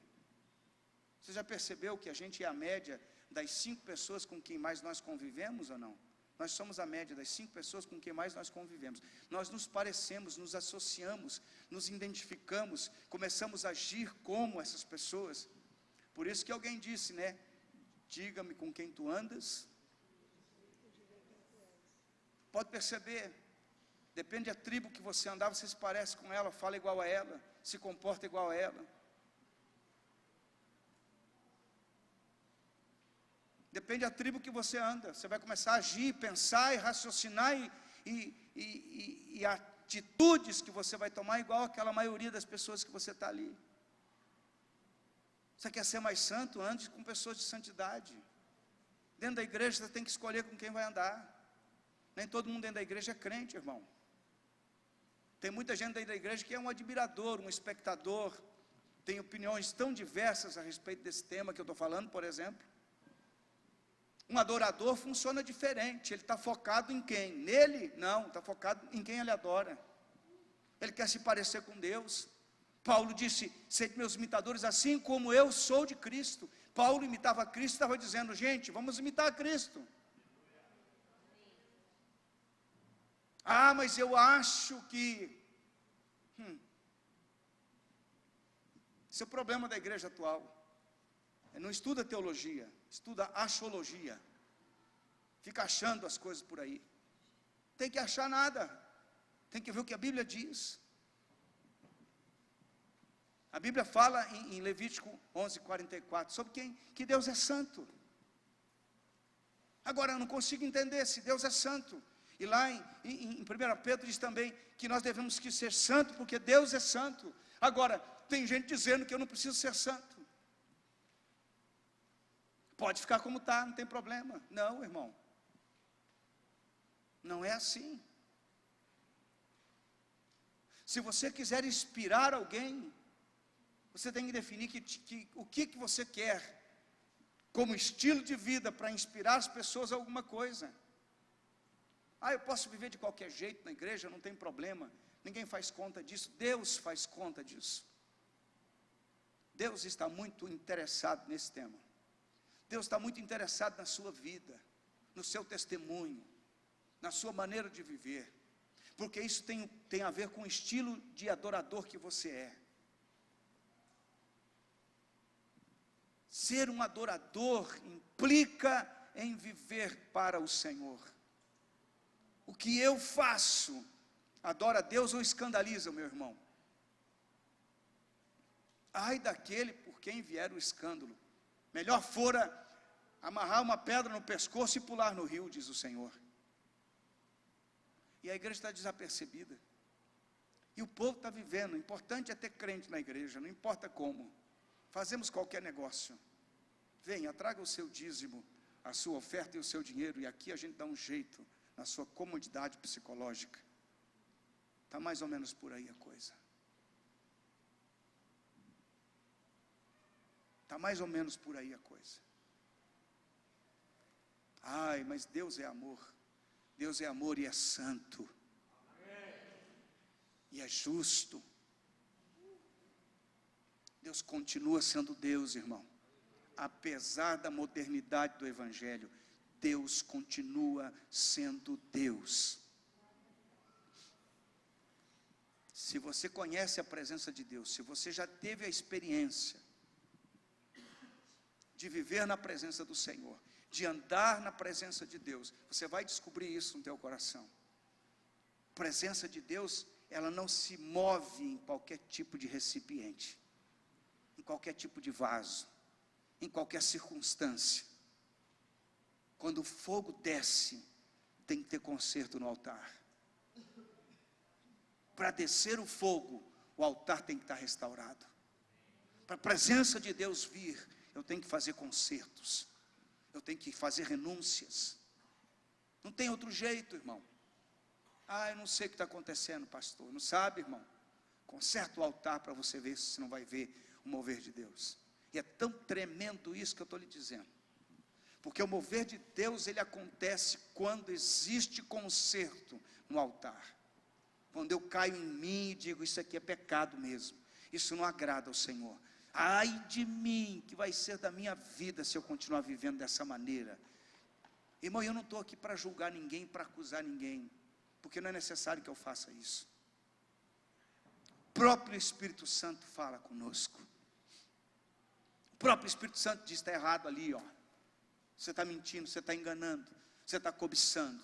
Você já percebeu que a gente é a média das 5 pessoas com quem mais nós convivemos ou não? Nós somos a média das 5 pessoas com quem mais nós convivemos. Nós nos parecemos, nos associamos, nos identificamos, começamos a agir como essas pessoas. Por isso que alguém disse, né? Diga-me com quem tu andas. Pode perceber, depende da tribo que você andar, você se parece com ela, fala igual a ela, se comporta igual a ela. Depende da tribo que você anda, você vai começar a agir, pensar e raciocinar e atitudes que você vai tomar igual àquela maioria das pessoas que você está ali. Você quer ser mais santo? Ande com pessoas de santidade. Dentro da igreja você tem que escolher com quem vai andar. Nem todo mundo dentro da igreja é crente, irmão. Tem muita gente dentro da igreja que é um admirador, um espectador, tem opiniões tão diversas a respeito desse tema que eu estou falando, por exemplo. Um adorador funciona diferente, ele está focado em quem? Nele? Não, está focado em quem ele adora. Ele quer se parecer com Deus. Paulo disse, sede meus imitadores, assim como eu sou de Cristo. Paulo imitava Cristo, estava dizendo, gente, vamos imitar Cristo. Ah, mas eu acho que... Esse é o problema da igreja atual. Não estuda teologia, estuda axiologia. Fica achando as coisas por aí. Tem que achar nada. Tem que ver o que a Bíblia diz. A Bíblia fala em Levítico 11:44 sobre que Deus é santo. Agora eu não consigo entender se Deus é santo. E lá em 1 Pedro diz também que nós devemos que ser santo porque Deus é santo. Agora, tem gente dizendo que eu não preciso ser santo. Pode ficar como está, não tem problema. Não, irmão. Não é assim. Se você quiser inspirar alguém, você tem que definir o que você quer como estilo de vida para inspirar as pessoas a alguma coisa. Ah, eu posso viver de qualquer jeito na igreja, não tem problema. Ninguém faz conta disso, Deus faz conta disso. Deus está muito interessado nesse tema. Deus está muito interessado na sua vida, no seu testemunho, na sua maneira de viver. Porque isso tem a ver com o estilo de adorador que você é. Ser um adorador implica em viver para o Senhor. O que eu faço, adora a Deus ou escandaliza, meu irmão? Ai daquele por quem vier o escândalo. Melhor fora amarrar uma pedra no pescoço e pular no rio, diz o Senhor. E a igreja está desapercebida. E o povo está vivendo. O importante é ter crente na igreja, não importa como. Fazemos qualquer negócio. Venha, traga o seu dízimo, a sua oferta e o seu dinheiro. E aqui a gente dá um jeito na sua comodidade psicológica. Está mais ou menos por aí a coisa. Está mais ou menos por aí a coisa. Ai, mas Deus é amor. Deus é amor e é santo. E é justo. Deus continua sendo Deus, irmão. Apesar da modernidade do Evangelho, Deus continua sendo Deus. Se você conhece a presença de Deus, se você já teve a experiência de viver na presença do Senhor, de andar na presença de Deus, você vai descobrir isso no teu coração. A presença de Deus, ela não se move em qualquer tipo de recipiente, em qualquer tipo de vaso, em qualquer circunstância. Quando o fogo desce, tem que ter conserto no altar. Para descer o fogo, o altar tem que estar restaurado. Para a presença de Deus vir, eu tenho que fazer consertos. Eu tenho que fazer renúncias. Não tem outro jeito, irmão. Ah, eu não sei o que está acontecendo, pastor. Não sabe, irmão? Conserta o altar para você ver se não vai ver o mover de Deus. E é tão tremendo isso que eu estou lhe dizendo. Porque o mover de Deus, ele acontece quando existe conserto no altar. Quando eu caio em mim e digo, isso aqui é pecado mesmo. Isso não agrada ao Senhor. Ai de mim, que vai ser da minha vida se eu continuar vivendo dessa maneira. Irmão, eu não estou aqui para julgar ninguém, para acusar ninguém. Porque não é necessário que eu faça isso. O próprio Espírito Santo fala conosco. O próprio Espírito Santo diz, está errado ali, ó. Você está mentindo, você está enganando, você está cobiçando.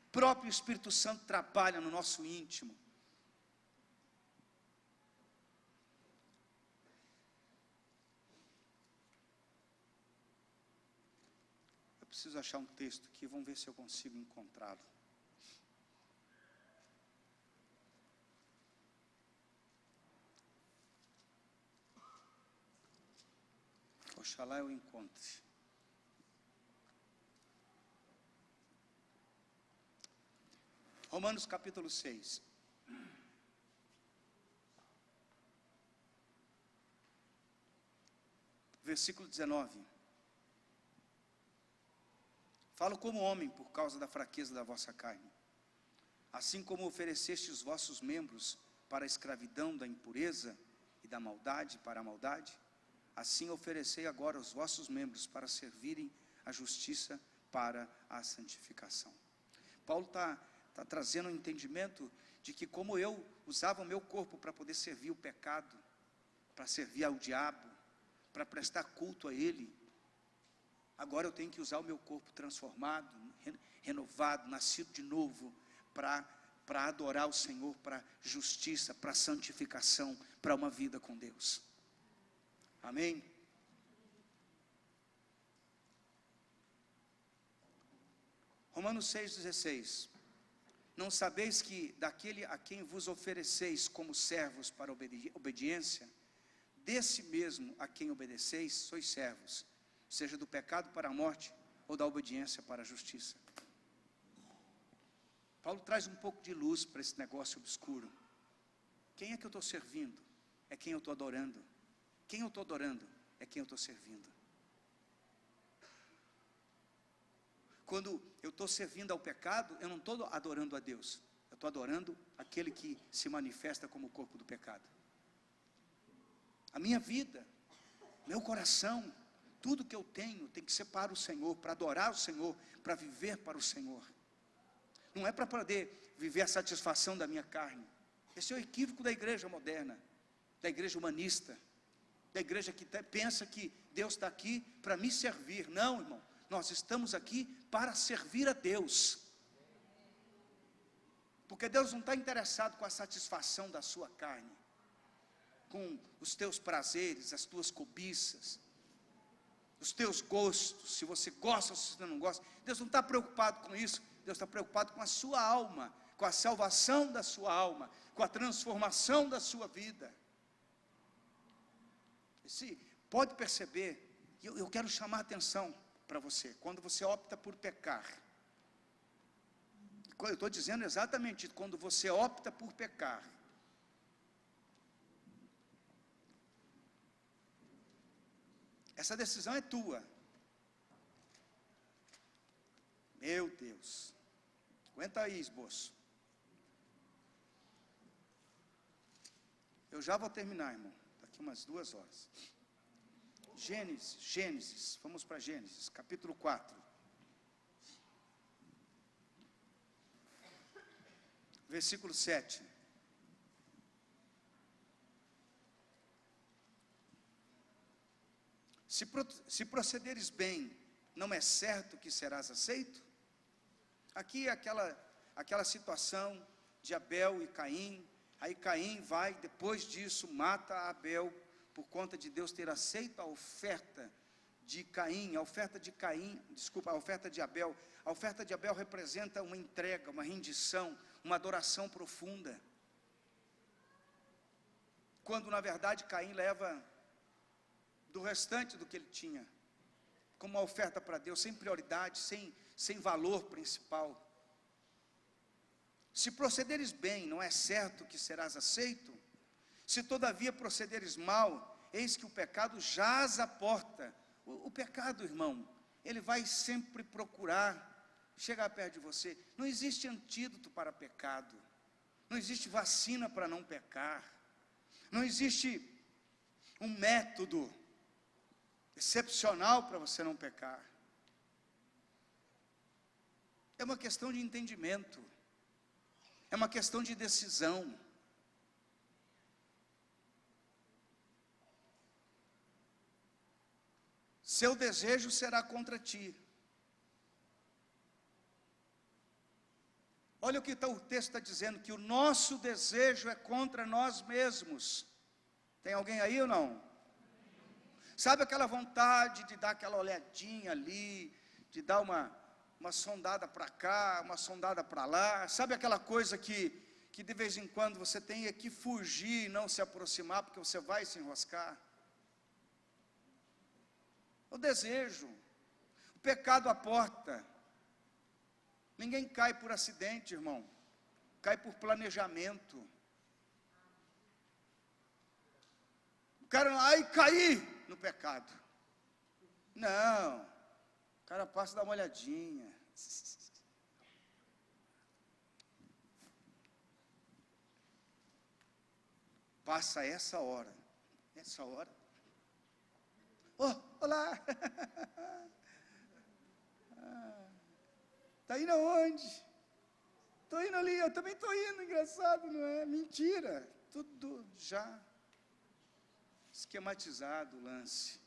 O próprio Espírito Santo trabalha no nosso íntimo. Eu preciso achar um texto aqui, vamos ver se eu consigo encontrá-lo. Oxalá eu encontre. Romanos capítulo 6. versículo 19. Falo como homem por causa da fraqueza da vossa carne. Assim como ofereceste os vossos membros para a escravidão da impureza e da maldade para a maldade, assim oferecei agora os vossos membros para servirem a justiça para a santificação. Paulo está trazendo um entendimento de que como eu usava o meu corpo para poder servir o pecado, para servir ao diabo, para prestar culto a ele, agora eu tenho que usar o meu corpo transformado, renovado, nascido de novo, para adorar o Senhor, para justiça, para santificação, para uma vida com Deus. Amém? Romanos 6,16. Não sabeis que daquele a quem vos ofereceis como servos para obediência, desse mesmo a quem obedeceis, sois servos, seja do pecado para a morte, ou da obediência para a justiça. Paulo traz um pouco de luz para esse negócio obscuro. Quem é que eu estou servindo? É quem eu estou adorando. Quem eu estou adorando? É quem eu estou servindo. Quando eu estou servindo ao pecado, eu não estou adorando a Deus. Eu estou adorando aquele que se manifesta como o corpo do pecado. A minha vida, meu coração, tudo que eu tenho tem que ser para o Senhor, para adorar o Senhor, para viver para o Senhor. Não é para poder viver a satisfação da minha carne. Esse é o equívoco da igreja moderna, da igreja humanista, da igreja que pensa que Deus está aqui para me servir. Não, irmão, nós estamos aqui para servir a Deus. Porque Deus não está interessado com a satisfação da sua carne, com os teus prazeres, as tuas cobiças, os teus gostos, se você gosta ou se você não gosta. Deus não está preocupado com isso. Deus está preocupado com a sua alma, com a salvação da sua alma, com a transformação da sua vida. Pode perceber, eu quero chamar a atenção para você, quando você opta por pecar. Eu estou dizendo exatamente isso, quando você opta por pecar. Essa decisão é tua. Meu Deus. Aguenta aí, esboço. Eu já vou terminar, irmão. Daqui umas 2 horas. Gênesis. Vamos para Gênesis, capítulo 4. Versículo 7. Se procederes bem, não é certo que serás aceito? Aqui é aquela situação de Abel e Caim. Aí Caim vai, depois disso, mata Abel, por conta de Deus ter aceito a oferta de Caim, a oferta de Abel. A oferta de Abel representa uma entrega, uma rendição, uma adoração profunda. Quando na verdade Caim leva do restante do que ele tinha, como uma oferta para Deus, sem prioridade, sem valor principal. Se procederes bem, não é certo que serás aceito? Se todavia procederes mal, eis que o pecado jaz à porta. O pecado, irmão, ele vai sempre procurar chegar perto de você. Não existe antídoto para pecado. Não existe vacina para não pecar. Não existe um método excepcional para você não pecar. É uma questão de entendimento. É uma questão de decisão. Seu desejo será contra ti. Olha o que o texto está dizendo, que o nosso desejo é contra nós mesmos. Tem alguém aí ou não? Sabe aquela vontade de dar aquela olhadinha ali, de dar uma sondada para cá, uma sondada para lá? Sabe aquela coisa que de vez em quando você tem que fugir e não se aproximar, porque você vai se enroscar? O desejo, o pecado à porta. Ninguém cai por acidente, irmão, cai por planejamento. O cara, caí no pecado. Não, o cara passa e dá uma olhadinha. Passa essa hora. Essa hora. Oh, olá! Está indo aonde? Estou indo ali, eu também estou indo, engraçado, não é? Mentira, tudo já esquematizado o lance.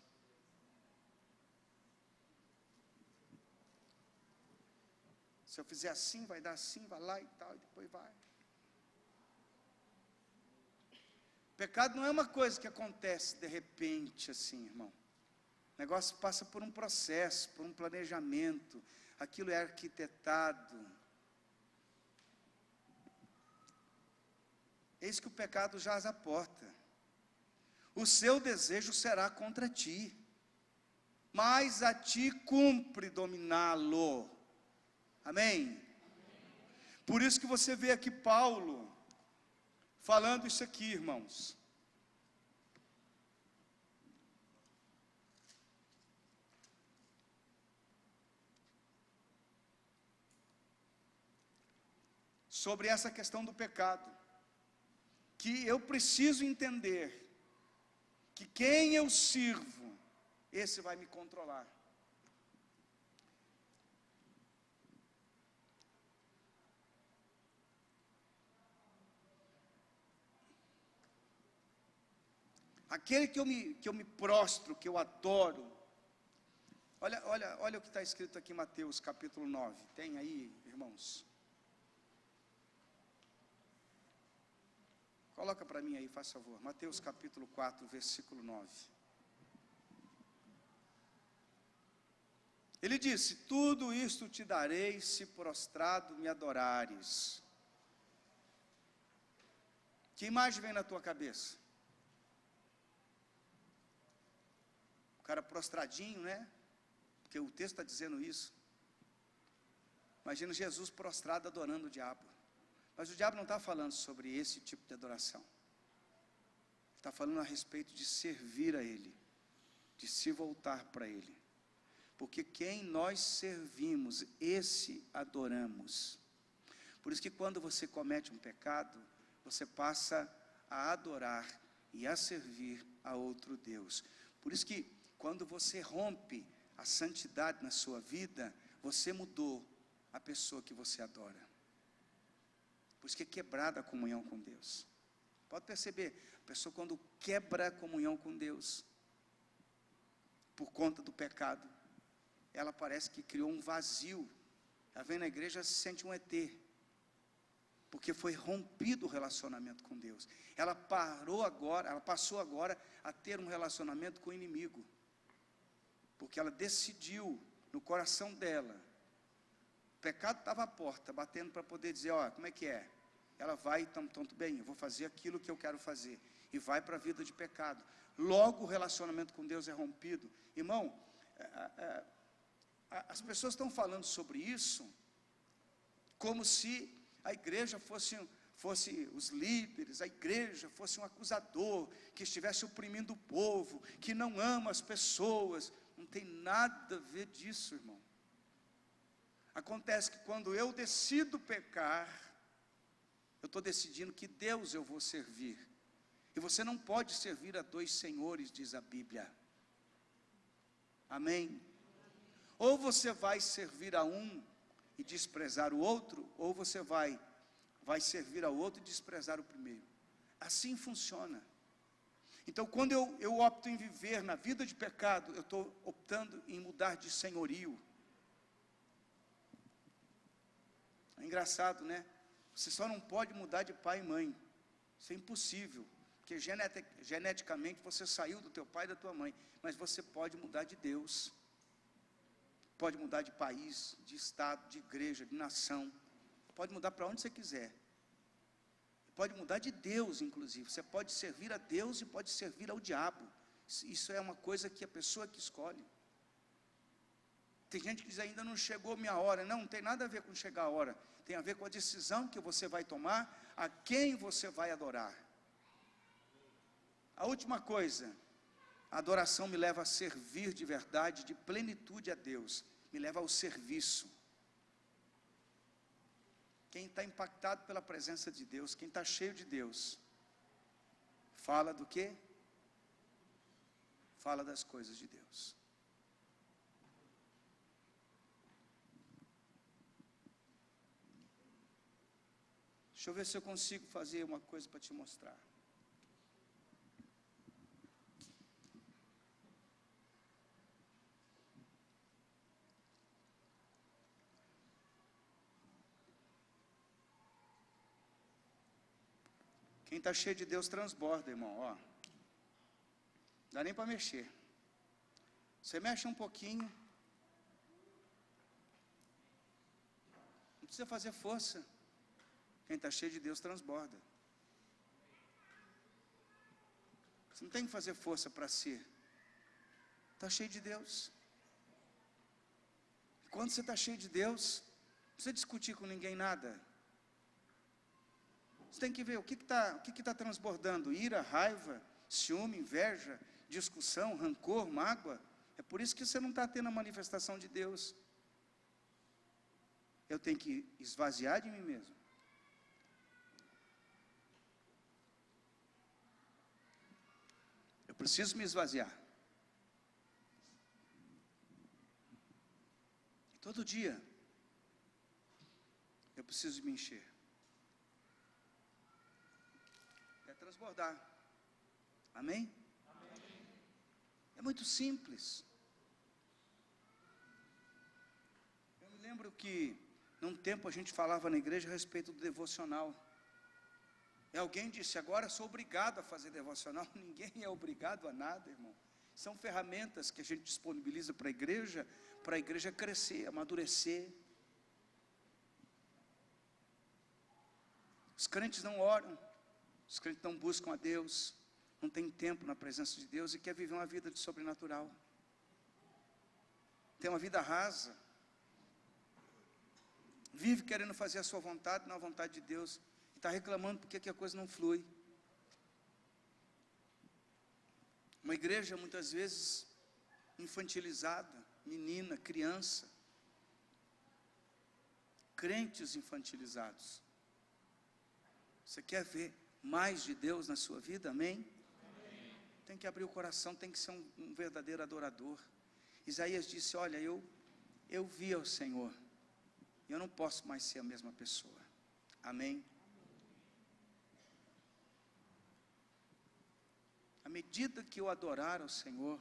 Se eu fizer assim, vai dar assim, vai lá e tal, e depois vai. Pecado não é uma coisa que acontece de repente assim, irmão. O negócio passa por um processo, por um planejamento. Aquilo é arquitetado. Eis que o pecado jaz à porta. O seu desejo será contra ti, mas a ti cumpre dominá-lo. Amém? Por isso que você vê aqui Paulo falando isso aqui, irmãos. Sobre essa questão do pecado, que eu preciso entender que quem eu sirvo, esse vai me controlar. Aquele que eu me prostro, que eu adoro. Olha o que está escrito aqui em Mateus capítulo 9. Tem aí, irmãos? Coloca para mim aí, faz favor. Mateus capítulo 4, versículo 9. Ele disse: tudo isto te darei se prostrado me adorares. Que imagem vem na tua cabeça? O cara prostradinho, né? Porque o texto está dizendo isso. Imagina Jesus prostrado adorando o diabo. Mas o diabo não está falando sobre esse tipo de adoração. Está falando a respeito de servir a Ele, de se voltar para Ele. Porque quem nós servimos, esse adoramos. Por isso que quando você comete um pecado, você passa a adorar e a servir a outro Deus. Por isso que quando você rompe a santidade na sua vida, você mudou a pessoa que você adora. Por isso que é quebrada a comunhão com Deus. Pode perceber, a pessoa quando quebra a comunhão com Deus, por conta do pecado, ela parece que criou um vazio. Ela vem na igreja e se sente um ET. Porque foi rompido o relacionamento com Deus. Ela passou agora a ter um relacionamento com o inimigo. Porque ela decidiu no coração dela. O pecado estava à porta, batendo para poder dizer, ó, como é que é? Ela vai, então tudo bem, eu vou fazer aquilo que eu quero fazer. E vai para a vida de pecado. Logo o relacionamento com Deus é rompido. Irmão, as pessoas estão falando sobre isso como se a igreja fosse os líderes, a igreja fosse um acusador, que estivesse oprimindo o povo, que não ama as pessoas. Não tem nada a ver disso, irmão. Acontece que quando eu decido pecar, eu estou decidindo que Deus eu vou servir. E você não pode servir a dois senhores, diz a Bíblia. Amém? Ou você vai servir a um e desprezar o outro, ou você vai servir ao outro e desprezar o primeiro. Assim funciona. Então, quando eu opto em viver na vida de pecado, eu estou optando em mudar de senhorio. É engraçado, né? Você só não pode mudar de pai e mãe. Isso é impossível. Porque geneticamente você saiu do teu pai e da tua mãe. Mas você pode mudar de Deus. Pode mudar de país, de estado, de igreja, de nação. Pode mudar para onde você quiser. Pode mudar de Deus, inclusive. Você pode servir a Deus e pode servir ao diabo. Isso é uma coisa que a pessoa que escolhe. Tem gente que diz, ainda não chegou minha hora. Não tem nada a ver com chegar a hora. Tem a ver com a decisão que você vai tomar, a quem você vai adorar. A última coisa, A adoração me leva a servir de verdade, de plenitude a Deus, me leva ao serviço. Quem está impactado pela presença de Deus, quem está cheio de Deus, fala do quê? Fala das coisas de Deus. Deixa eu ver se eu consigo fazer uma coisa para te mostrar. Quem está cheio de Deus transborda, irmão, ó. Não dá nem para mexer. Você mexe um pouquinho. Não precisa fazer força. Quem está cheio de Deus transborda. Você não tem que fazer força para ser. Está cheio de Deus. Quando você está cheio de Deus, não precisa discutir com ninguém nada. Você tem que ver o que está transbordando: ira, raiva, ciúme, inveja, discussão, rancor, mágoa. É por isso que você não está tendo a manifestação de Deus. Eu tenho que esvaziar de mim mesmo. Eu preciso me esvaziar. Todo dia eu preciso me encher. Transbordar. Amém? Amém? É muito simples. Eu me lembro que num tempo a gente falava na igreja a respeito do devocional. E alguém disse: agora eu sou obrigado a fazer devocional. Ninguém é obrigado a nada, irmão. São ferramentas que a gente disponibiliza para a igreja crescer, amadurecer. Os crentes não oram. Os crentes não buscam a Deus, não tem tempo na presença de Deus e quer viver uma vida de sobrenatural. Tem uma vida rasa. Vive querendo fazer a sua vontade, não a vontade de Deus. E está reclamando porque a coisa não flui. Uma igreja muitas vezes infantilizada, menina, criança. Crentes infantilizados. Você quer ver mais de Deus na sua vida, amém? Amém? Tem que abrir o coração, tem que ser um verdadeiro adorador. Isaías disse: olha, eu vi ao Senhor, eu não posso mais ser a mesma pessoa, amém? À medida que eu adorar ao Senhor,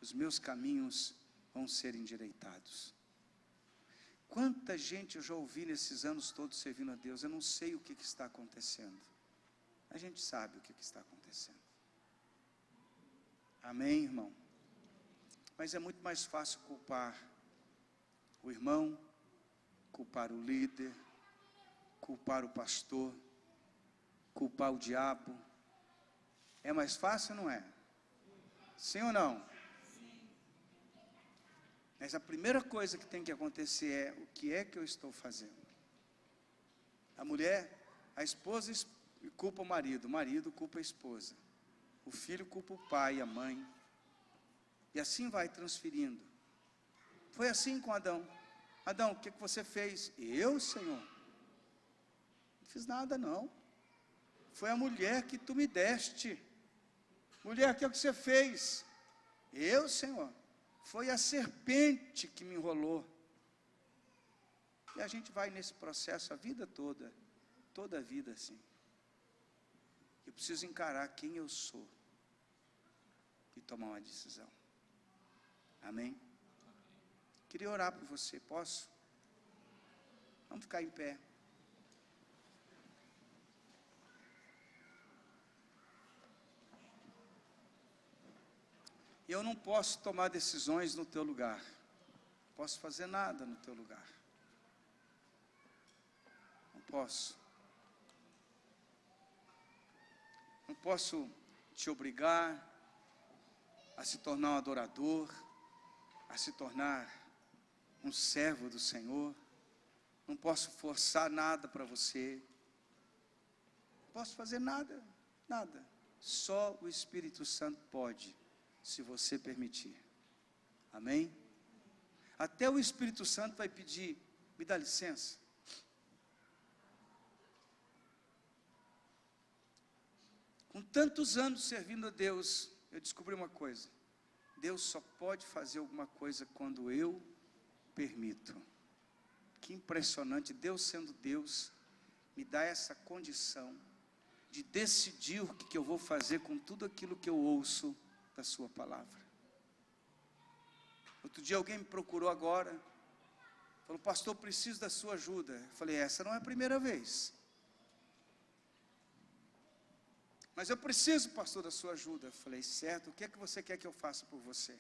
os meus caminhos vão ser endireitados. Quanta gente eu já ouvi nesses anos todos servindo a Deus, eu não sei o que está acontecendo. A gente sabe o que está acontecendo. Amém, irmão? Mas é muito mais fácil culpar o irmão, culpar o líder, culpar o pastor, culpar o diabo. É mais fácil ou não é? Sim ou não? Mas a primeira coisa que tem que acontecer é: o que é que eu estou fazendo? A mulher, a esposa culpa o marido culpa a esposa, o filho culpa o pai e a mãe, e assim vai transferindo. Foi assim com Adão. Adão, o que você fez? Eu, Senhor? Não fiz nada não. Foi a mulher que tu me deste. Mulher, o que você fez? Eu, Senhor? Foi a serpente que me enrolou. E a gente vai nesse processo a vida toda, toda a vida assim. Eu preciso encarar quem eu sou e tomar uma decisão. Amém? Queria orar por você, posso? Vamos ficar em pé. Eu não posso tomar decisões no teu lugar. Não posso fazer nada no teu lugar. Não posso. Não posso te obrigar a se tornar um adorador, a se tornar um servo do Senhor. Não posso forçar nada para você. Não posso fazer nada, nada. Só o Espírito Santo pode se você permitir. Amém? Até o Espírito Santo vai pedir, me dá licença. Com tantos anos servindo a Deus, eu descobri uma coisa: Deus só pode fazer alguma coisa quando eu permito. Que impressionante, Deus sendo Deus, me dá essa condição de decidir o que eu vou fazer com tudo aquilo que eu ouço da sua palavra. Outro dia alguém me procurou agora, falou: pastor, preciso da sua ajuda. Eu falei: essa não é a primeira vez. Mas eu preciso, pastor, da sua ajuda. Eu falei: certo, o que é que você quer que eu faça por você?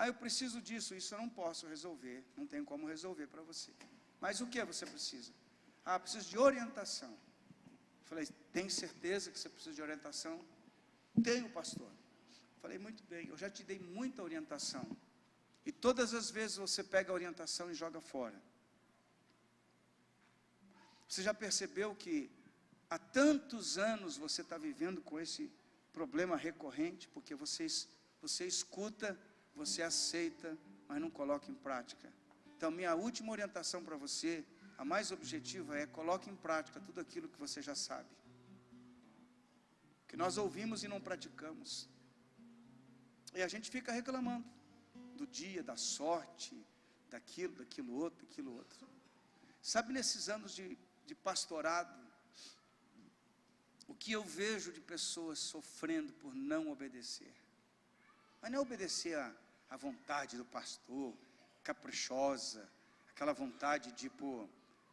Eu preciso disso, isso eu não posso resolver, não tenho como resolver para você. Mas o que você precisa? Preciso de orientação. Eu falei: tem certeza que você precisa de orientação? Tenho, pastor. Eu falei: muito bem, eu já te dei muita orientação. E todas as vezes você pega a orientação e joga fora. Você já percebeu que há tantos anos você está vivendo com esse problema recorrente, porque você escuta, você aceita, mas não coloca em prática. Então, minha última orientação para você, a mais objetiva, é: coloque em prática tudo aquilo que você já sabe, que nós ouvimos e não praticamos. E a gente fica reclamando do dia, da sorte, daquilo outro. Sabe, nesses anos de pastorado, o que eu vejo de pessoas sofrendo por não obedecer. Mas não é obedecer à vontade do pastor, caprichosa, aquela vontade de,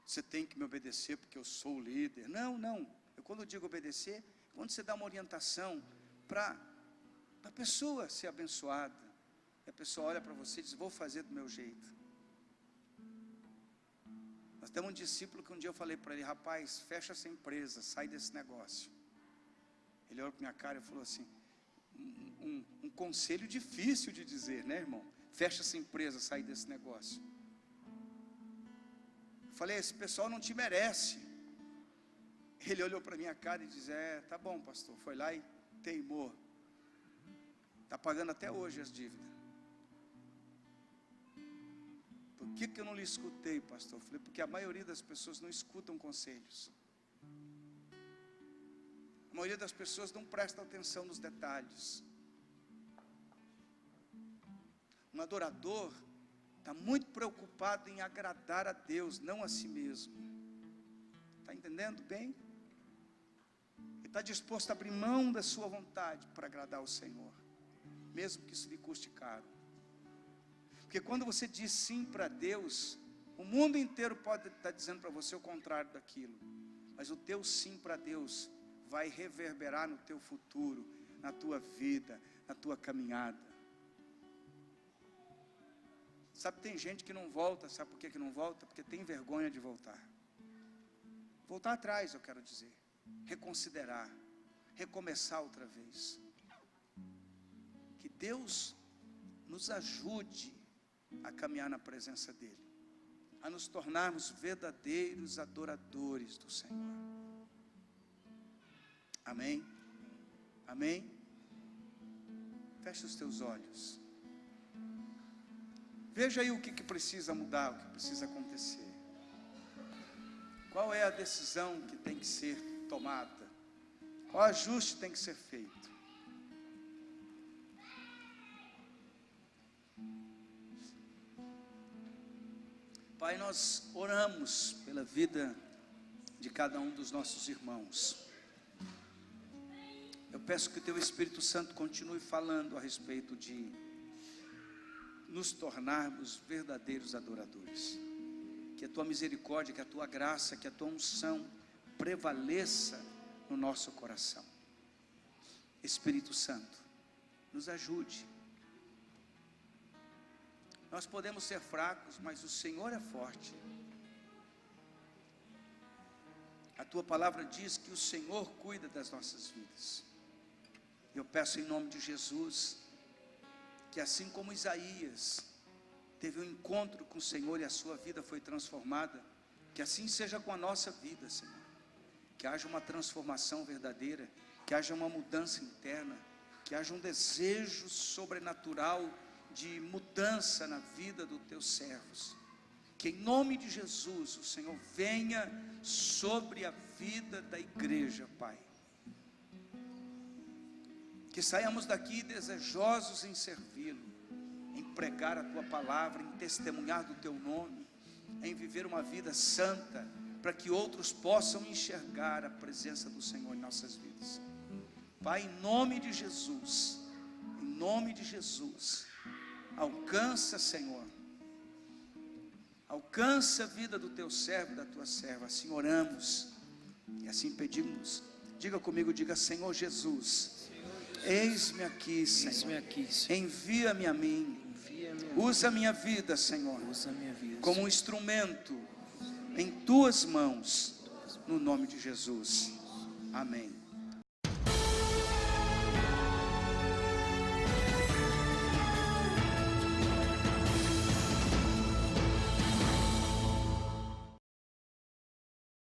você tem que me obedecer porque eu sou o líder. Não. Quando eu digo obedecer, quando você dá uma orientação para a pessoa ser abençoada, e a pessoa olha para você e diz: vou fazer do meu jeito. Nós temos um discípulo que um dia eu falei para ele: rapaz, fecha essa empresa, sai desse negócio. Ele olhou para minha cara e falou assim: um conselho difícil de dizer, né, irmão? Fecha essa empresa, sai desse negócio. Eu falei: esse pessoal não te merece. Ele olhou para minha cara e disse: tá bom, pastor. Foi lá e teimou. Está pagando até hoje as dívidas. Por que eu não lhe escutei, pastor? Eu falei: porque a maioria das pessoas não escutam conselhos. A maioria das pessoas não presta atenção nos detalhes. Um adorador está muito preocupado em agradar a Deus, não a si mesmo. Está entendendo bem? Ele está disposto a abrir mão da sua vontade para agradar ao Senhor, mesmo que isso lhe custe caro. Porque quando você diz sim para Deus, o mundo inteiro pode estar dizendo para você o contrário daquilo, mas o teu sim para Deus vai reverberar no teu futuro, na tua vida, na tua caminhada. Sabe, tem gente que não volta. Sabe por que não volta? Porque tem vergonha de voltar. Voltar atrás, eu quero dizer. Reconsiderar, recomeçar outra vez. Que Deus nos ajude a caminhar na presença dEle, a nos tornarmos verdadeiros adoradores do Senhor. Amém? Amém? Feche os teus olhos. Veja aí o que precisa mudar, o que precisa acontecer. Qual é a decisão que tem que ser tomada? Qual ajuste tem que ser feito? Pai, nós oramos pela vida de cada um dos nossos irmãos. Eu peço que o Teu Espírito Santo continue falando a respeito de nos tornarmos verdadeiros adoradores. Que a Tua misericórdia, que a Tua graça, que a Tua unção prevaleça no nosso coração. Espírito Santo, nos ajude. Nós podemos ser fracos, mas o Senhor é forte. A Tua palavra diz que o Senhor cuida das nossas vidas. Eu peço em nome de Jesus, que assim como Isaías teve um encontro com o Senhor e a sua vida foi transformada, que assim seja com a nossa vida, Senhor. Que haja uma transformação verdadeira, que haja uma mudança interna, que haja um desejo sobrenatural de mudança na vida dos teus servos. Que em nome de Jesus o Senhor venha sobre a vida da igreja, Pai. Que saiamos daqui desejosos em servi-lo, em pregar a tua palavra, em testemunhar do teu nome, em viver uma vida santa, para que outros possam enxergar a presença do Senhor em nossas vidas. Pai, em nome de Jesus, alcança, Senhor, alcança a vida do teu servo e da tua serva. Assim oramos e assim pedimos. Diga comigo, diga: Senhor Jesus, eis-me aqui, Senhor, envia-me a mim, usa a minha vida, Senhor, como um instrumento em tuas mãos, no nome de Jesus, amém.